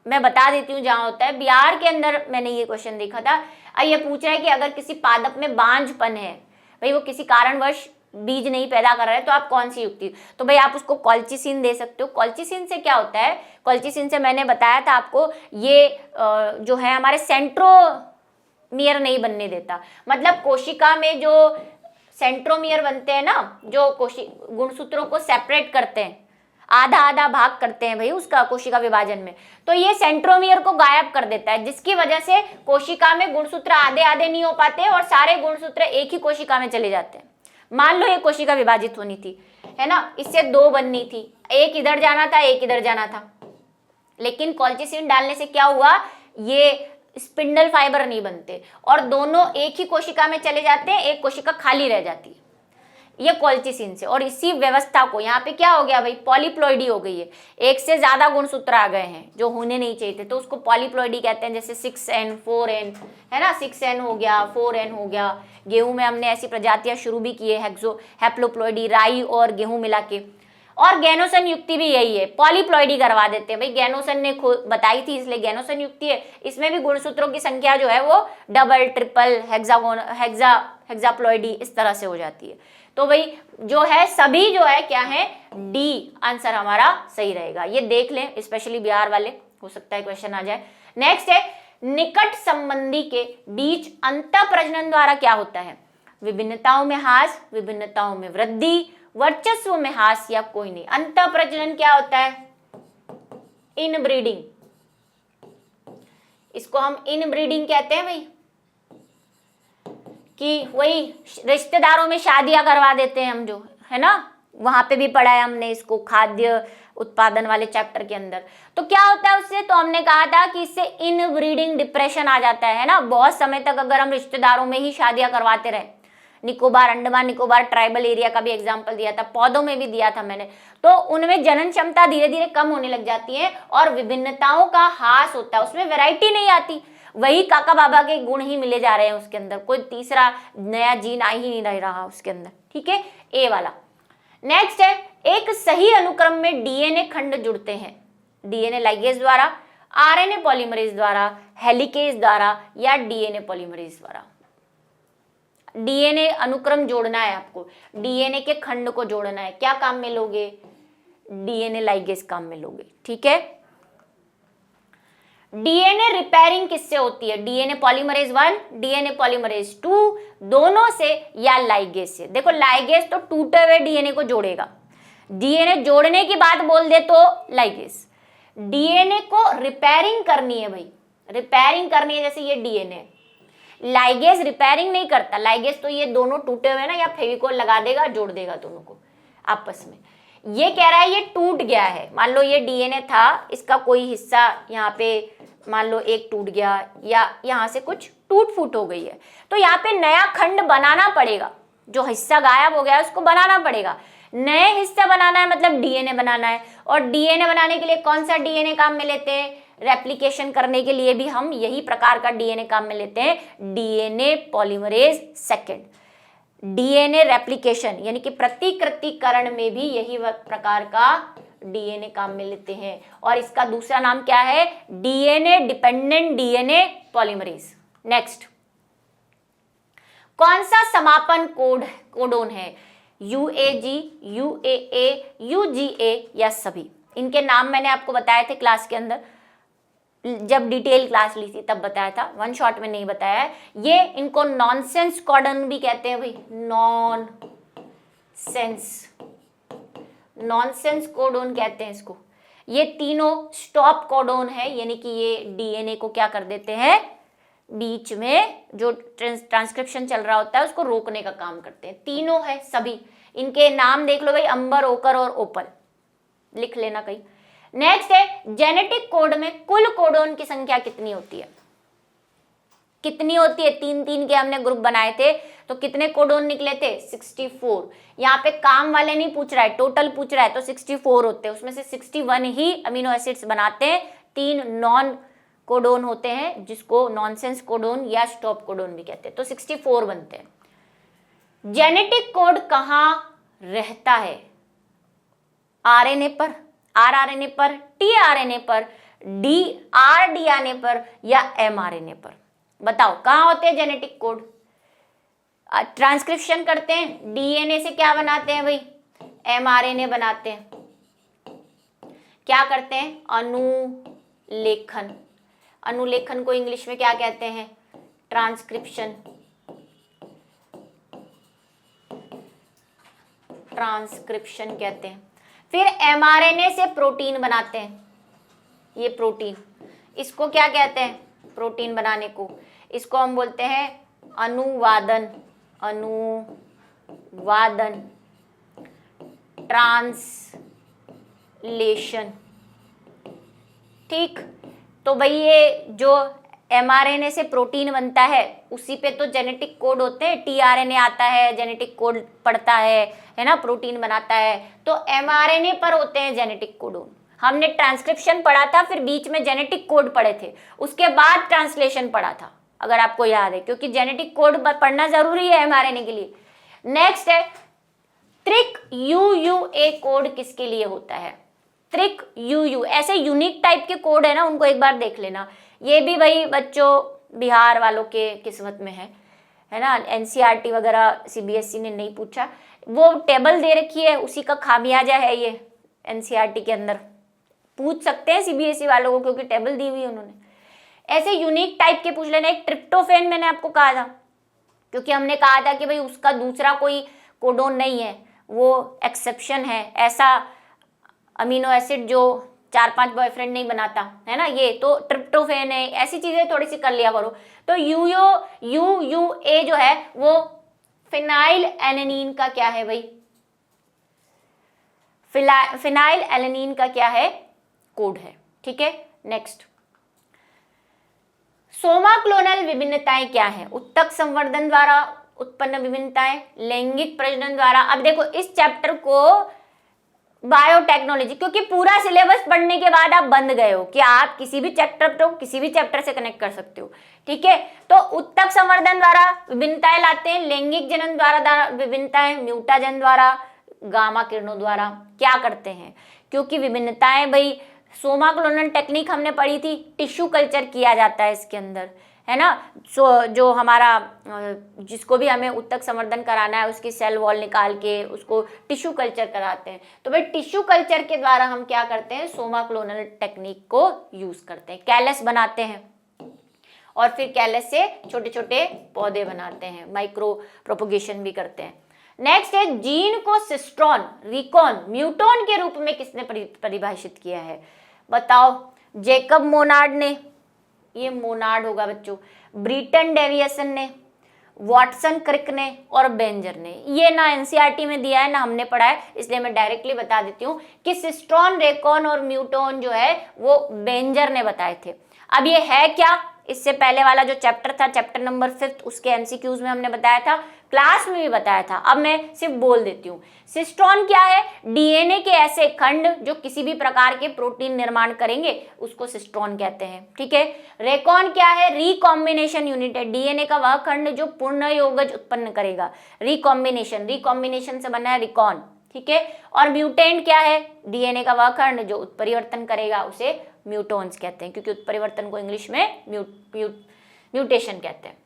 मैं बता देती हूँ जहां होता है। बिहार के अंदर मैंने ये क्वेश्चन देखा था, ये पूछ रहा है कि अगर किसी पादप में बांझपन है, भाई वो किसी कारणवश बीज नहीं पैदा कर रहे तो आप कौन सी युक्ति, तो भाई आप उसको कॉल्चिसिन दे सकते हो। कॉल्चिसिन से क्या होता है, कॉल्चिसिन से मैंने बताया था आपको, ये जो है हमारे सेंट्रोमियर नहीं बनने देता, मतलब कोशिका में जो सेंट्रोमियर बनते हैं ना, जो गुणसूत्रों को सेपरेट करते हैं, आधा आधा भाग करते हैं भाई उसका कोशिका विभाजन में, तो ये सेंट्रोमियर को गायब कर देता है, जिसकी वजह से कोशिका में गुणसूत्र आधे आधे नहीं हो पाते और सारे गुणसूत्र एक ही कोशिका में चले जाते हैं। मान लो ये कोशिका विभाजित होनी थी, है ना, इससे दो बननी थी, एक इधर जाना था एक इधर जाना था, लेकिन कॉल्चिसिन डालने से क्या हुआ, ये स्पिंडल फाइबर नहीं बनते और दोनों एक ही कोशिका में चले जाते हैं, एक कोशिका खाली रह जाती है, ये कॉल्चिसिन से। और इसी व्यवस्था को यहाँ पे क्या हो गया भाई, पॉलीप्लॉइडी हो गई है, एक से ज्यादा गुणसूत्र आ गए हैं जो होने नहीं चाहिए थे, तो उसको पॉलीप्लॉइडी कहते हैं। जैसे 6n 4n है ना, 6n हो गया, 4n हो गया। गेहूं में हमने ऐसी प्रजातियां शुरू भी की है, हैप्लोप्लॉइडी, राई और गेहूं मिला के। और गैनोसन युक्ति भी यही है, पॉलीप्लॉइडी करवा देते हैं भाई, गैनोसन ने खुद बताई थी इसलिए गैनोसन युक्ति है। इसमें भी गुणसूत्रों की संख्या जो है वो डबल, ट्रिपल, हेक्साप्लॉइडी इस तरह से हो जाती है। तो भाई जो है सभी जो है क्या है, डी आंसर हमारा सही रहेगा। ये देख लें, स्पेशली बिहार वाले, हो सकता है क्वेश्चन आ जाए। नेक्स्ट है, निकट संबंधी के बीच अंतः प्रजनन द्वारा क्या होता है, विभिन्नताओं में ह्रास, विभिन्नताओं में वृद्धि, वर्चस्व में ह्रास या कोई नहीं। अंतः प्रजनन क्या होता है, इनब्रीडिंग, इसको हम इनब्रीडिंग कहते हैं भाई, कि वही रिश्तेदारों में शादियां करवा देते हैं हम, जो है ना, वहां पे भी पढ़ा है हमने इसको खाद्य उत्पादन वाले चैप्टर के अंदर। तो क्या होता है उससे, तो हमने कहा था कि इससे इनब्रीडिंग डिप्रेशन आ जाता है ना, बहुत समय तक अगर हम रिश्तेदारों में ही शादियां करवाते रहे। निकोबार, अंडमान निकोबार ट्राइबल एरिया का भी एग्जाम्पल दिया था, पौधों में भी दिया था मैंने, तो उनमें जनन क्षमता धीरे धीरे कम होने लग जाती है और विभिन्नताओं का ह्रास होता है, उसमें वैरायटी नहीं आती, वही काका बाबा के गुण ही मिले जा रहे हैं उसके अंदर, कोई तीसरा नया जीन आ ही नहीं रहा उसके अंदर। ठीक है, ए वाला। नेक्स्ट है, एक सही अनुक्रम में डीएनए खंड जुड़ते हैं, डीएनए लाइगेज द्वारा, आरएनए पॉलीमरेज द्वारा, हेलिकेज द्वारा या डीएनए पॉलीमरेज द्वारा। डीएनए अनुक्रम जोड़ना है आपको, डीएनए के खंड को जोड़ना है, क्या काम में लोगे, डीएनए लाइगेज काम में लोगे। ठीक है, डीएनए रिपेयरिंग किससे होती है, डीएनए पॉलीमरेज 1, डीएनए पॉलीमरेज 2, दोनों से या लाइगेज से। देखो लाइगेज तो टूटे हुए डीएनए को जोड़ेगा, डीएनए जोड़ने की बात बोल दे तो लाइगेज। डीएनए को रिपेयरिंग करनी है भाई, रिपेयरिंग करनी है, जैसे ये डीएनए, लाइगेज रिपेयरिंग नहीं करता, लाइगेज तो ये दोनों टूटे हुए ना, या फेविकोल लगा देगा, जोड़ देगा दोनों को आपस में। ये कह रहा है ये टूट गया है, मान लो ये डीएनए था, इसका कोई हिस्सा यहाँ पे मान लो एक टूट गया या यहाँ से कुछ टूट फूट हो गई है, तो यहाँ पे नया खंड बनाना पड़ेगा, जो हिस्सा गायब हो गया है उसको बनाना पड़ेगा। नए हिस्सा बनाना है मतलब डीएनए बनाना है, और डीएनए बनाने के लिए कौन सा डीएनए काम में लेते हैं, रेप्लिकेशन करने के लिए भी हम यही प्रकार का डीएनए काम में लेते हैं, DNA polymerase second. DNA replication यानी कि प्रतिकृतिकरण में भी यही प्रकार का डीएनए काम में लेते हैं, और इसका दूसरा नाम क्या है, DNA dependent DNA polymerase. Next, कौन सा समापन कोडोन है, यूएजी, यूएए, यूजीए या सभी। इनके नाम मैंने आपको बताए थे क्लास के अंदर, जब डिटेल क्लास ली थी तब बताया था, वन शॉट में नहीं बताया है। ये इनको नॉनसेंस कोडन भी कहते हैं भाई, नॉनसेंस कोडोन कहते हैं इसको। ये तीनों स्टॉप कोडोन है, यानी कि ये डीएनए को क्या कर देते हैं, बीच में जो ट्रांसक्रिप्शन चल रहा होता है उसको रोकने का काम करते हैं। तीनों है सभी, इनके नाम देख लो भाई, अंबर, ओकर और ओपल, लिख लेना कहीं। नेक्स्ट है, जेनेटिक कोड में कुल कोडोन की संख्या कितनी होती है, कितनी होती है, 3-3 के हमने ग्रुप बनाए थे, तो कितने कोडोन निकले थे, 64। यहाँ पे काम वाले नहीं पूछ रहा है, टोटल पूछ रहा है, तो 64 होते हैं, उसमें से 61 ही अमीनो एसिड्स बनाते हैं, 3 नॉन कोडोन होते हैं जिसको नॉनसेंस कोडोन या स्टॉप कोडोन भी कहते हैं, तो 64 बनते हैं। जेनेटिक कोड कहाँ रहता है, आरएनए पर, आरआरएनए पर, टीआरएनए पर, आरडीआरएनए पर या एमआरएनए पर। बताओ कहाँ होते हैं जेनेटिक कोड, ट्रांसक्रिप्शन करते हैं, डीएनए से क्या बनाते हैं भाई, एमआरएनए बनाते हैं। क्या करते हैं, अनुलेखन। अनुलेखन को इंग्लिश में क्या कहते हैं, ट्रांसक्रिप्शन। ट्रांसक्रिप्शन कहते हैं। फिर एमआरएनए से प्रोटीन बनाते हैं, ये प्रोटीन, इसको क्या कहते हैं, प्रोटीन बनाने को, इसको हम बोलते हैं अनुवादन। अनुवादन, ट्रांसलेशन। ठीक, तो भाई ये जो एमआरएनए से प्रोटीन बनता है उसी पे तो जेनेटिक कोड होते हैं, टीआरएनए आता है, जेनेटिक कोड पढ़ता है ना, प्रोटीन बनाता है। तो एमआरएनए पर होते हैं जेनेटिक कोड। हमने ट्रांसक्रिप्शन पढ़ा था, फिर बीच में जेनेटिक कोड पढ़े थे, उसके बाद ट्रांसलेशन पढ़ा था, अगर आपको याद है, क्योंकि जेनेटिक कोड पढ़ना जरूरी है एमआरएनए के लिए। नेक्स्ट है त्रिक यूयूए कोड, किसके लिए होता है, त्रिक यूयू, ऐसे यूनिक टाइप के कोड है ना, उनको एक बार देख लेना। ये भी भाई बच्चों बिहार वालों के किस्मत में है ना, एनसीईआरटी वगैरह सीबीएसई ने नहीं पूछा, वो टेबल दे रखी है, उसी का खामियाजा है ये। एनसीईआरटी के अंदर पूछ सकते हैं सीबीएसई वालों को, क्योंकि टेबल दी हुई है उन्होंने। ऐसे यूनिक टाइप के पूछ लेना। एक ट्रिप्टोफेन मैंने आपको कहा था, क्योंकि हमने कहा था कि भाई उसका दूसरा कोई कोडोन नहीं है, वो एक्सेप्शन है, ऐसा अमीनो एसिड जो 4-5 बॉयफ्रेंड नहीं बनाता है ना, ये तो ट्रिप्टोफेन है। ऐसी चीजें थोड़ी सी कर लिया करो। तो यूयूए जो है वो फिनाइल एलेनिन का क्या है भाई, फिनाइल एलेनिन का क्या है, कोड है। ठीक है, नेक्स्ट, सोमाक्लोनल विभिन्नताएं क्या है, उत्तक संवर्धन द्वारा उत्पन्न विभिन्नताएं, लैंगिक प्रजनन द्वारा। अब देखो इस चैप्टर को बायोटेक्नोलॉजी, क्योंकि पूरा सिलेबस पढ़ने के बाद आप बंद गए हो कि आप किसी भी चैप्टर से कनेक्ट कर सकते हो। ठीक है, तो उत्तक संवर्धन द्वारा विभिन्नताएं लाते हैं, लैंगिक जनन द्वारा विभिन्नताएं, म्यूटाजन द्वारा, गामा किरणों द्वारा। क्या करते हैं, क्योंकि विभिन्नताएं भाई सोमाक्लोनल टेक्निक हमने पढ़ी थी, टिश्यू कल्चर किया जाता है इसके अंदर, है ना। जो हमारा जिसको भी हमें उत्तक संवर्धन कराना है उसकी सेल वॉल निकाल के उसको टिश्यू कल्चर कराते हैं। तो भाई टिश्यू कल्चर के द्वारा हम क्या करते हैं, सोमाक्लोनल टेक्निक को यूज करते हैं, कैलस बनाते हैं और फिर कैलस से छोटे छोटे पौधे बनाते हैं, माइक्रो प्रोपोगेशन भी करते हैं। नेक्स्ट है जीन को सिस्ट्रॉन, रिकॉन, म्यूटोन के रूप में किसने परिभाषित किया है, बताओ। जेकब मोनार्ड ने, ये मोनार्ड होगा बच्चों, ब्रीटन डेविएसन ने, वॉटसन क्रिक ने और बेंजर ने। ये ना एनसीईआरटी में दिया है ना हमने पढ़ा है, इसलिए मैं डायरेक्टली बता देती हूँ कि सिस्ट्रॉन, रेकॉन और म्यूटोन जो है वो बेंजर ने बताए थे। अब ये है क्या, इससे पहले वाला जो चैप्टर था, चैप्टर नंबर 5, उसके एमसीक्यूज में हमने बताया था, क्लास में भी बताया था, अब मैं सिर्फ बोल देती हूँ। सिस्ट्रॉन क्या है, डीएनए के ऐसे खंड जो किसी भी प्रकार के प्रोटीन निर्माण करेंगे उसको सिस्ट्रॉन कहते हैं। ठीक है, रेकॉन क्या है, रिकॉम्बिनेशन यूनिट है, डीएनए का वह खंड जो पूर्ण यौगिक उत्पन्न करेगा, रिकॉम्बिनेशन से बना है रिकॉन। ठीक है, और म्यूटेंट क्या है, डीएनए का वह खंड जो उत्परिवर्तन करेगा उसे म्यूटोन्स कहते हैं, क्योंकि उत्परिवर्तन को इंग्लिश में म्यूटेशन कहते हैं।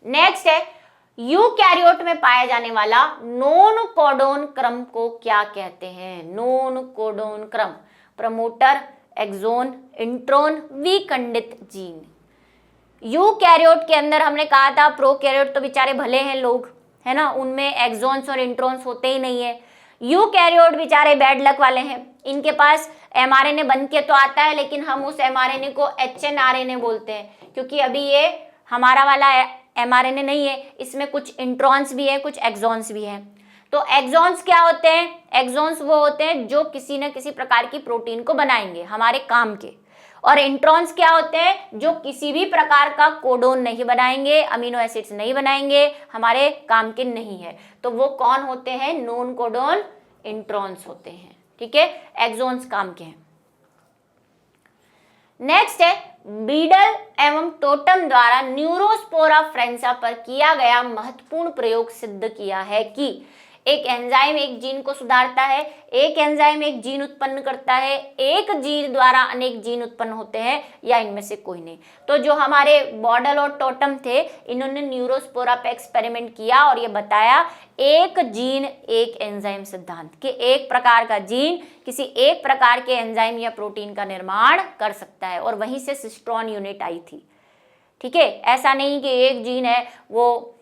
नेक्स्ट है यूकैरियोट में पाया जाने वाला नॉन कोडोन क्रम को क्या कहते हैं, नॉन कोडोन क्रम, प्रमोटर, एक्सोन, इंट्रोन, विखंडित जीन। यूकैरियोट के अंदर हमने कहा था, प्रोकैरियोट तो बेचारे भले हैं लोग, है ना, उनमें एक्सोन्स और इंट्रोन्स होते ही नहीं है। यूकैरियोट बेचारे बैड लक वाले हैं, इनके पास एमआरएनए बन के तो आता है, लेकिन हम उस एमआरएनए को एचएनआरएनए बोलते हैं, क्योंकि अभी ये हमारा वाला एमआरएनए नहीं है, इसमें कुछ इंट्रॉन्स भी है, कुछ एक्सॉन्स भी है। तो एक्सॉन्स क्या होते हैं, एक्सॉन्स वो होते हैं जो किसी न किसी प्रकार की प्रोटीन को बनाएंगे हमारे काम के, और इंट्रॉन्स क्या होते हैं जो किसी भी प्रकार का कोडोन नहीं बनाएंगे, अमीनो एसिड्स नहीं बनाएंगे, हमारे काम के नहीं है। तो वो कौन होते हैं, नॉन कोडोन इंट्रॉन्स होते हैं। ठीक है, एक्सॉन्स काम के हैं। नेक्स्ट है बीडल एवं टोटम द्वारा न्यूरोस्पोरा फ्रेंसा पर किया गया महत्वपूर्ण प्रयोग सिद्ध किया है कि एक एंजाइम एक जीन को सुधारता है, एक एंजाइम एक जीन उत्पन्न करता है, एक जीन द्वारा अनेक जीन उत्पन्न होते हैं, या इनमें से कोई नहीं। तो जो हमारे बॉडल और टोटम थे, इन्होंने न्यूरोस्पोरा पे एक्सपेरिमेंट किया और ये बताया एक जीन एक एंजाइम सिद्धांत कि एक प्रकार का जीन किसी एक प्रकार के एंजाइम या प्रोटीन का निर्माण कर सकता है, और वहीं से सिस्ट्रॉन यूनिट आई थी। ठीक है, ऐसा नहीं कि एक जीन है वो,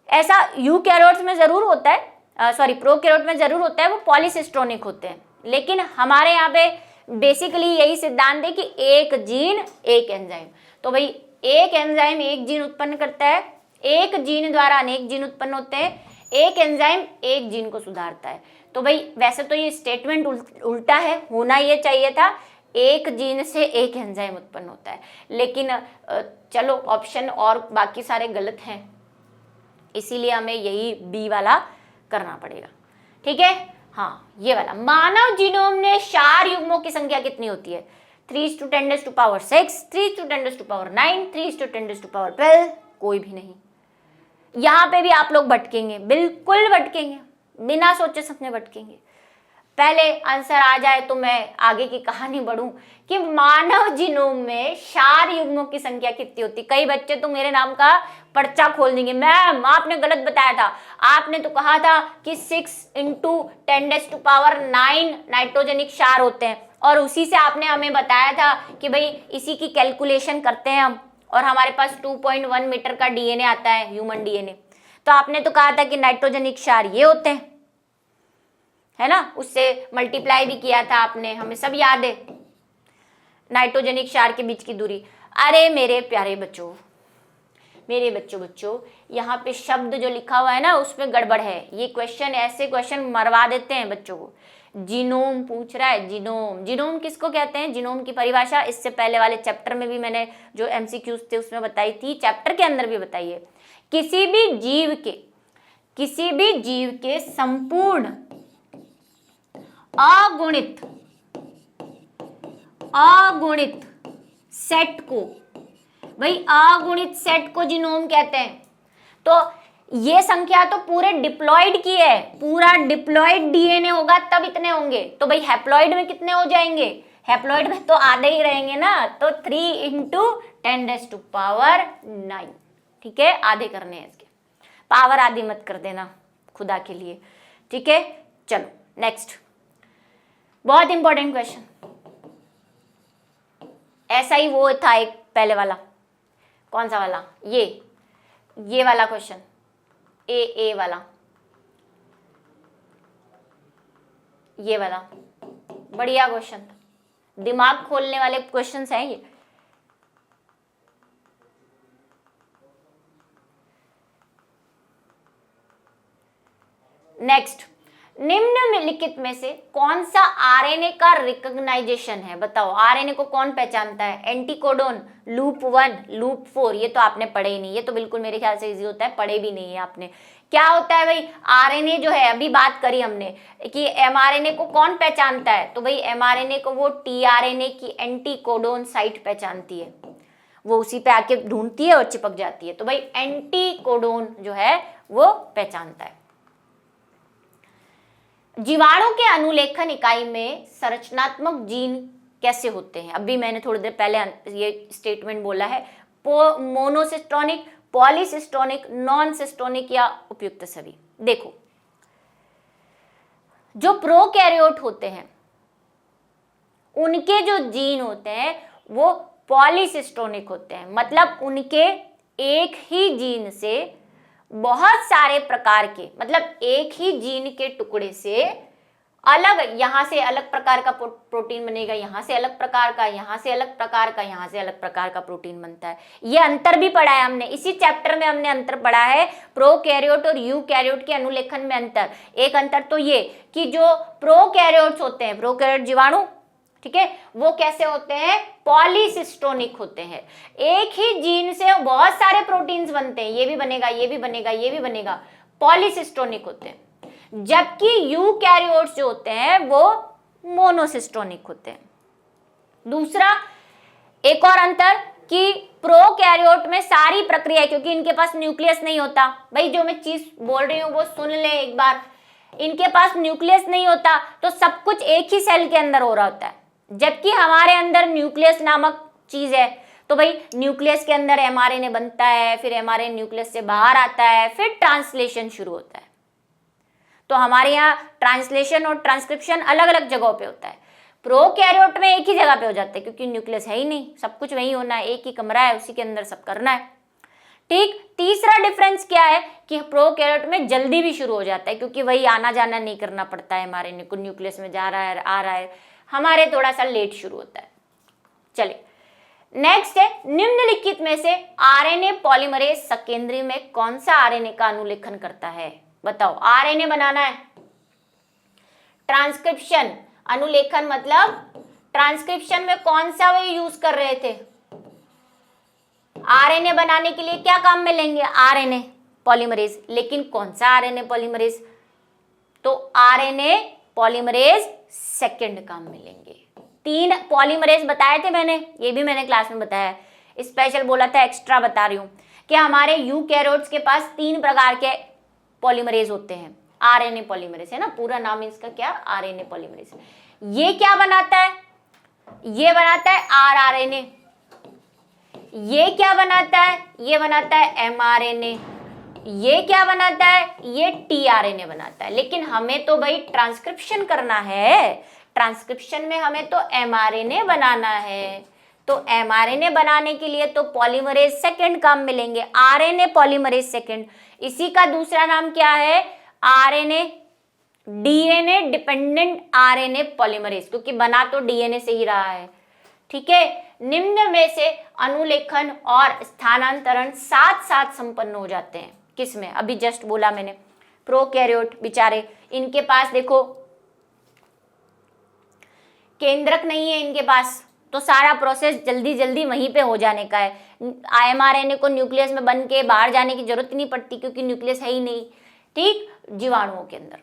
ऐसा यूकैरियोट्स में जरूर होता है, प्रोकैरियोट में जरूर होता है, वो पॉलीसिस्ट्रोनिक होते हैं, लेकिन हमारे यहाँ पे बेसिकली यही सिद्धांत है कि एक जीन एक एंजाइम। तो भाई एक एंजाइम एक जीन उत्पन्न करता है, एक जीन द्वारा अनेक जीन उत्पन्न होते हैं, एक एंजाइम एक जीन को सुधारता है। तो भाई वैसे तो ये स्टेटमेंट उल्टा है, होना ये चाहिए था एक जीन से एक एंजाइम उत्पन्न होता है, लेकिन चलो ऑप्शन और बाकी सारे गलत हैं, इसीलिए हमें यही बी वाला करना पड़ेगा। ठीक है, हाँ ये वाला। मानव जीनोम में क्षार युग्मों की संख्या कितनी होती है? 3×10⁶, 3×10⁹, 3×10⁻12, कोई भी नहीं। यहां पे भी आप लोग भटकेंगे, बिल्कुल भटकेंगे, बिना सोचे सपने भटकेंगे। पहले आंसर आ जाए तो मैं आगे की कहानी बढ़ूं कि मानव जीनोम में क्षार युग्मों की संख्या कितनी होती। कई बच्चे तो मेरे नाम का पर्चा खोल देंगे, मैम आपने गलत बताया था, आपने तो कहा था कि 6×10⁹ नाइट्रोजनिक क्षार होते हैं, और उसी से आपने हमें बताया था कि भाई इसी की कैलकुलेशन करते हैं हम, और हमारे पास 2.1 मीटर का डीएनए आता है, ह्यूमन डीएनए। तो आपने तो कहा था कि नाइट्रोजनिक क्षार ये होते हैं, है ना, उससे मल्टीप्लाई भी किया था आपने, हमें सब याद है, नाइट्रोजनिक क्षार के बीच की दूरी। अरे मेरे प्यारे बच्चों, मेरे बच्चों, यहाँ पे शब्द जो लिखा हुआ है ना उसमें गड़बड़ है। ये क्वेश्चन, ऐसे क्वेश्चन मरवा देते हैं बच्चों को। जीनोम पूछ रहा है, जीनोम, जीनोम किसको कहते हैं? जीनोम की परिभाषा इससे पहले वाले चैप्टर में भी मैंने जो एमसीक्यूज थे उसमें बताई थी, चैप्टर के अंदर भी बताई है। किसी भी जीव के संपूर्ण अगुणित सेट को, भाई अगुणित सेट को जीनोम कहते हैं। तो ये संख्या तो पूरे डिप्लॉइड की है, पूरा डिप्लॉइड डीएनए होगा तब इतने होंगे। तो भाई हैप्लॉइड में कितने हो जाएंगे? हैप्लॉइड में तो आधे ही रहेंगे ना, तो 3×10⁹। ठीक है, आधे करने हैं इसके, पावर आधी मत कर देना खुदा के लिए। ठीक है, चलो नेक्स्ट, बहुत इंपॉर्टेंट क्वेश्चन। ऐसा ही वो था एक पहले वाला, कौन सा वाला? ये वाला क्वेश्चन, ए वाला, ये वाला बढ़िया क्वेश्चन था, दिमाग खोलने वाले क्वेश्चंस हैं ये। नेक्स्ट, निम्नलिखित में से कौन सा आरएनए का रिकॉग्नाइजेशन है? बताओ, आरएनए को कौन पहचानता है? एंटीकोडोन, लूप 1, लूप 4, ये तो आपने पढ़े ही नहीं, ये तो बिल्कुल मेरे ख्याल से इजी होता है, पढ़े भी नहीं है आपने। क्या होता है भाई आरएनए जो है, अभी बात करी हमने कि एमआरएनए को कौन पहचानता है, तो भाई एमआरएनए को वो टीआरएनए की एंटीकोडोन साइट पहचानती है, वो उसी पे आके ढूंढती है और चिपक जाती है। तो भाई एंटीकोडोन जो है वो पहचानता है। जीवाणु के अनुलेखन इकाई में संरचनात्मक जीन कैसे होते हैं? अभी मैंने थोड़ी देर पहले ये स्टेटमेंट बोला है, मोनोसिस्टोनिक, पॉलीसिस्टोनिक, नॉन सिस्टोनिक या उपयुक्त सभी। देखो, जो प्रोकैरियोट होते हैं उनके जो जीन होते हैं वो पॉलीसिस्टोनिक होते हैं, मतलब उनके एक ही जीन से बहुत सारे प्रकार के, मतलब एक ही जीन के टुकड़े से अलग, यहां से अलग प्रकार का प्रोटीन बनेगा, यहां से अलग प्रकार का, यहां से अलग प्रकार का, यहां से अलग प्रकार का प्रोटीन बनता है। ये अंतर भी पढ़ा है हमने, इसी चैप्टर में हमने अंतर पढ़ा है, प्रोकैरियोट और यूकैरियोट के अनुलेखन में अंतर। एक अंतर तो ये कि जो प्रोकैरियोट्स होते हैं, प्रोकैरियोट जीवाणु, ठीक है, वो कैसे होते हैं? पॉलीसिस्टोनिक होते हैं। एक ही जीन से बहुत सारे प्रोटीन्स बनते हैं, ये भी बनेगा, ये भी बनेगा, ये भी बनेगा, पॉलीसिस्टोनिक होते हैं। जबकि यूकैरियोट्स जो होते हैं वो मोनोसिस्टोनिक होते हैं। दूसरा एक और अंतर कि प्रोकैरियोट में सारी प्रक्रिया, क्योंकि इनके पास न्यूक्लियस नहीं होता, भाई जो मैं चीज बोल रही हूं वो सुन ले एक बार, इनके पास न्यूक्लियस नहीं होता, तो सब कुछ एक ही सेल के अंदर हो रहा होता है, जबकि हमारे अंदर न्यूक्लियस नामक चीज है। तो भाई न्यूक्लियस के अंदर एमआरएनए बनता है, फिर एमआरएनए न्यूक्लियस से बाहर आता है, फिर ट्रांसलेशन शुरू होता है। तो हमारे यहाँ ट्रांसलेशन और ट्रांसक्रिप्शन अलग अलग जगहों पे होता है। प्रोकैरियोट में एक ही जगह पे हो जाता है, क्योंकि न्यूक्लियस है ही नहीं, सब कुछ वही होना है, एक ही कमरा है, उसी के अंदर सब करना है। ठीक, तीसरा डिफरेंस क्या है कि प्रोकैरियोट में जल्दी भी शुरू हो जाता है, क्योंकि वही आना जाना नहीं करना पड़ता है, हमारे को न्यूक्लियस में जा रहा है आ रहा है, हमारे थोड़ा सा लेट शुरू होता है। चलिए नेक्स्ट है, निम्नलिखित में से आरएनए पॉलीमरेज सकेंद्री में कौन सा आरएनए का अनुलेखन करता है? बताओ, आरएनए बनाना है, ट्रांसक्रिप्शन, अनुलेखन मतलब ट्रांसक्रिप्शन में कौन सा वे यूज कर रहे थे? आरएनए बनाने के लिए क्या काम में लेंगे? RNA polymerase. लेकिन कौन सा आरएनए पॉलीमरेज? तो आरएनए पॉलीमरेज सेकंड काम में लेंगे। 3 पॉलीमरेज बताए थे मैंने, ये भी मैंने क्लास में बताया, स्पेशल बोला था, एक्स्ट्रा बता रही हूं कि हमारे यूकैरियोट्स के पास 3 प्रकार के पॉलीमरेज होते हैं। आरएनए पॉलीमरेज है ना, पूरा नाम इसका क्या? RNA polymerase. ये क्या बनाता है? ये बनाता है आरआरएनए। ये क्या बनाता है? ये बनाता है एमआरएनए। ये क्या बनाता है? ये टीआरएनए बनाता है। लेकिन हमें तो भाई ट्रांसक्रिप्शन करना है, ट्रांसक्रिप्शन में हमें तो एमआरएनए बनाना है, तो एमआरएनए बनाने के लिए तो पॉलीमरेज सेकंड काम में लेंगे, आरएनए पॉलीमरेज सेकंड। इसी का दूसरा नाम क्या है? RNA DNA dependent RNA polymerase, क्योंकि बना तो डीएनए से ही रहा है। ठीक है, निम्न में से अनुलेखन और स्थानांतरण साथ साथ संपन्न हो जाते हैं किसमें? अभी जस्ट बोला मैंने, प्रोकैरियोट बेचारे, इनके पास देखो केंद्रक नहीं है इनके पास, तो सारा प्रोसेस जल्दी जल्दी वहीं पे हो जाने का है। एमआरएनए को न्यूक्लियस में बन के बाहर जाने की जरूरत नहीं पड़ती, क्योंकि न्यूक्लियस है ही नहीं। ठीक, जीवाणुओं के अंदर,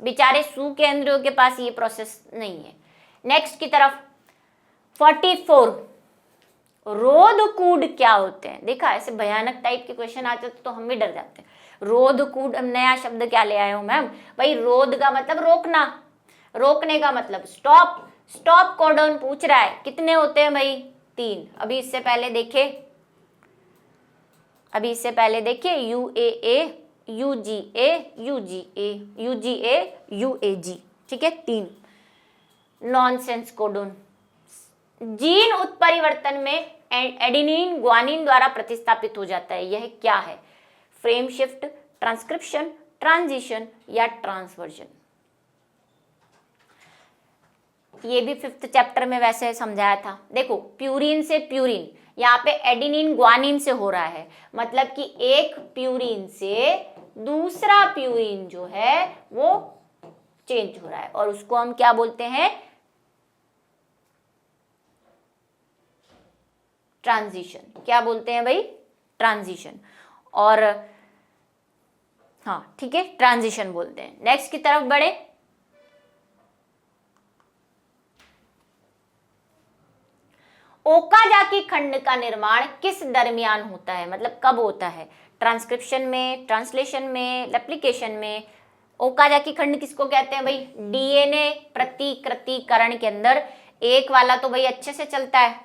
बेचारे सुकेंद्रियों के पास ये प्रोसेस नहीं है। नेक्स्ट की तरफ 44, रोधकूट क्या होते हैं? देखा, ऐसे भयानक टाइप के क्वेश्चन आते तो हम भी डर जाते हैं। रोधकूट, नया शब्द क्या ले आए हो मैम? भाई रोध का मतलब रोकना, रोकने का मतलब स्टॉप। स्टॉप कोडॉन पूछ रहा है, कितने होते हैं भाई? 3। अभी इससे पहले देखे UAA, UGA, UGA, UGA, UAG। ठीक है, 3 नॉनसेंस कोडॉन। जीन उत्परिवर्तन में एडेनिन ग्वानिन द्वारा प्रतिस्थापित हो जाता है, यह क्या है? फ्रेम शिफ्ट, ट्रांसक्रिप्शन, ट्रांजिशन या ट्रांसवर्जन? ये भी 5th चैप्टर में वैसे समझाया था। देखो, प्यूरिन से प्यूरिन, यहाँ पे एडेनिन ग्वानिन से हो रहा है, मतलब कि एक प्यूरिन से दूसरा प्यूरिन जो है वो चेंज हो रहा है, और उसको हम क्या बोलते हैं? ट्रांजिशन। क्या बोलते हैं भाई? ट्रांजिशन। और हाँ ठीक है, ट्रांजिशन बोलते हैं। नेक्स्ट की तरफ बढ़े, ओकाजाकी खंड का निर्माण किस दरमियान होता है? मतलब कब होता है? ट्रांसक्रिप्शन में, ट्रांसलेशन में, रेप्लिकेशन में। ओकाजाकी खंड किसको कहते हैं भाई? डीएनए प्रतिकृतिकरण के अंदर एक वाला तो भाई अच्छे से चलता है,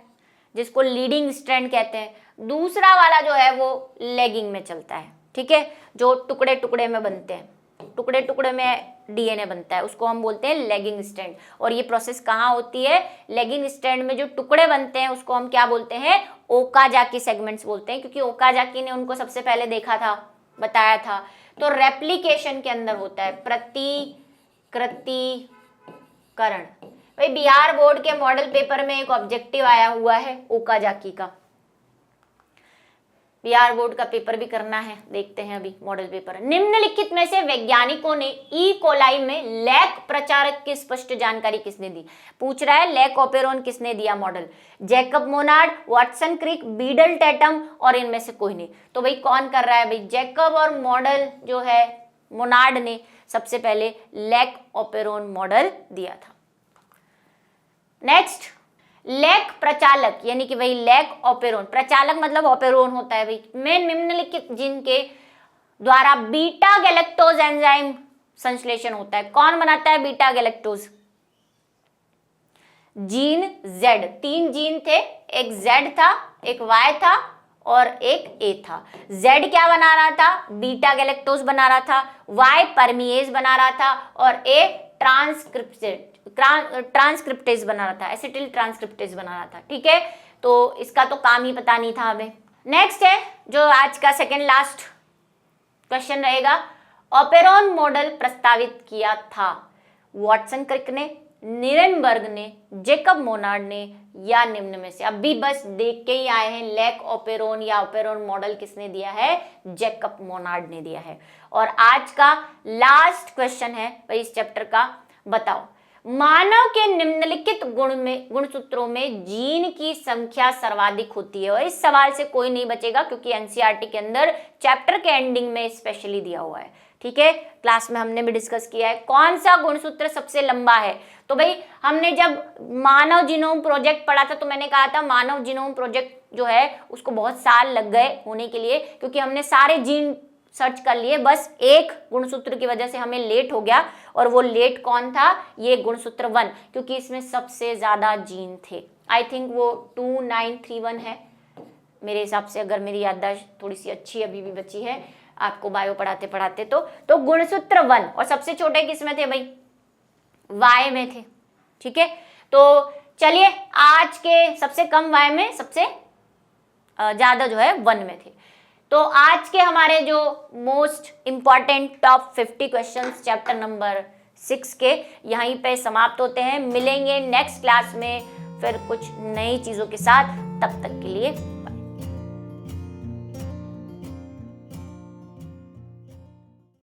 जिसको लीडिंग स्ट्रैंड कहते हैं। दूसरा वाला जो है वो लैगिंग में चलता है। ठीक है, जो टुकड़े टुकड़े में बनते हैं, टुकड़े टुकड़े में डीएनए बनता है, उसको हम बोलते हैं लैगिंग स्ट्रैंड। और ये प्रोसेस कहाँ होती है? लैगिंग स्ट्रैंड में जो टुकड़े बनते हैं उसको हम क्या बोलते हैं? ओकाजाकी सेगमेंट्स बोलते हैं, क्योंकि ओकाजाकी ने उनको सबसे पहले देखा था, बताया था। तो रेप्लिकेशन के अंदर होता है प्रतिकृतिकरण। भाई बिहार बोर्ड के मॉडल पेपर में एक ऑब्जेक्टिव आया हुआ है ओकाजाकी का, बिहार बोर्ड का पेपर भी करना है, देखते हैं अभी मॉडल पेपर। निम्नलिखित में से वैज्ञानिकों ने ई कोलाई में लैक प्रचारक की स्पष्ट जानकारी किसने दी? पूछ रहा है लैक ऑपेरोन किसने दिया model? Jacob Monod, Watson Crick, Beadle Tatum, और इनमें से कोई नहीं। तो भाई कौन कर रहा है भाई? जैकब और मॉडल जो है मोनार्ड ने सबसे पहले लैक ऑपेरोन मॉडल दिया था। नेक्स्ट, लैक प्रचालक यानी कि भाई लैक ऑपेरोन, प्रचालक मतलब ऑपेरोन होता है भाई, में निम्नलिखित जिन के द्वारा बीटा गैलेक्टोज एंजाइम संश्लेषण होता है। कौन बनाता है beta galactose? Gene Z। 3 gene थे, एक Z था, एक Y था और एक A था। Z क्या बना रहा था? बीटा गैलेक्टोज बना रहा था। Y परमिएज बना रहा था और A ट्रांसक्रिप्टेज बना रहा था, एसिटिल ट्रांसक्रिप्टेज बना रहा था। ठीक है, तो इसका तो काम ही पता नहीं था हमें। नेक्स्ट है जो आज का सेकेंड लास्ट क्वेश्चन रहेगा, ओपेरॉन मॉडल प्रस्तावित किया था वाटसन क्रिक ने, निरेनबर्ग ने, जेकब मोनार्ड ने या निम्न में से? अभी बस देख के ही आए हैं, लैक ओपेरॉन या ओपेरॉन मॉडल किसने दिया है? जेकब मोनार्ड ने दिया है। और आज का लास्ट क्वेश्चन है भाई इस चैप्टर का, बताओ मानव के निम्नलिखित गुणसूत्रों में जीन की संख्या सर्वाधिक होती है। और इस सवाल से कोई नहीं बचेगा क्योंकि एनसीईआरटी के अंदर चैप्टर के एंडिंग में स्पेशली दिया हुआ है। ठीक है, क्लास में हमने भी डिस्कस किया है कौन सा गुणसूत्र सबसे लंबा है। तो भाई हमने जब मानव जीनोम प्रोजेक्ट पढ़ा था तो मैंने कहा था मानव जीनोम प्रोजेक्ट जो है उसको बहुत साल लग गए होने के लिए, क्योंकि हमने सारे जीन सर्च कर लिए, बस एक गुणसूत्र की वजह से हमें लेट हो गया। और वो लेट कौन था? ये गुणसूत्र 1, क्योंकि इसमें सबसे ज्यादा जीन थे। आई थिंक वो 2931 है मेरे हिसाब से, अगर मेरी याददाश्त थोड़ी सी अच्छी अभी भी बची है आपको बायो पढ़ाते पढ़ाते। तो गुणसूत्र 1। और सबसे छोटे किसमें थे भाई? Y में थे। ठीक है, तो चलिए आज के सबसे कम Y में, सबसे ज्यादा जो है 1 में थे। तो आज के हमारे जो most important top 50 questions chapter number 6 के यहीं पे समाप्त होते हैं। मिलेंगे नेक्स्ट क्लास में फिर कुछ नई चीजों के साथ, तब तक के लिए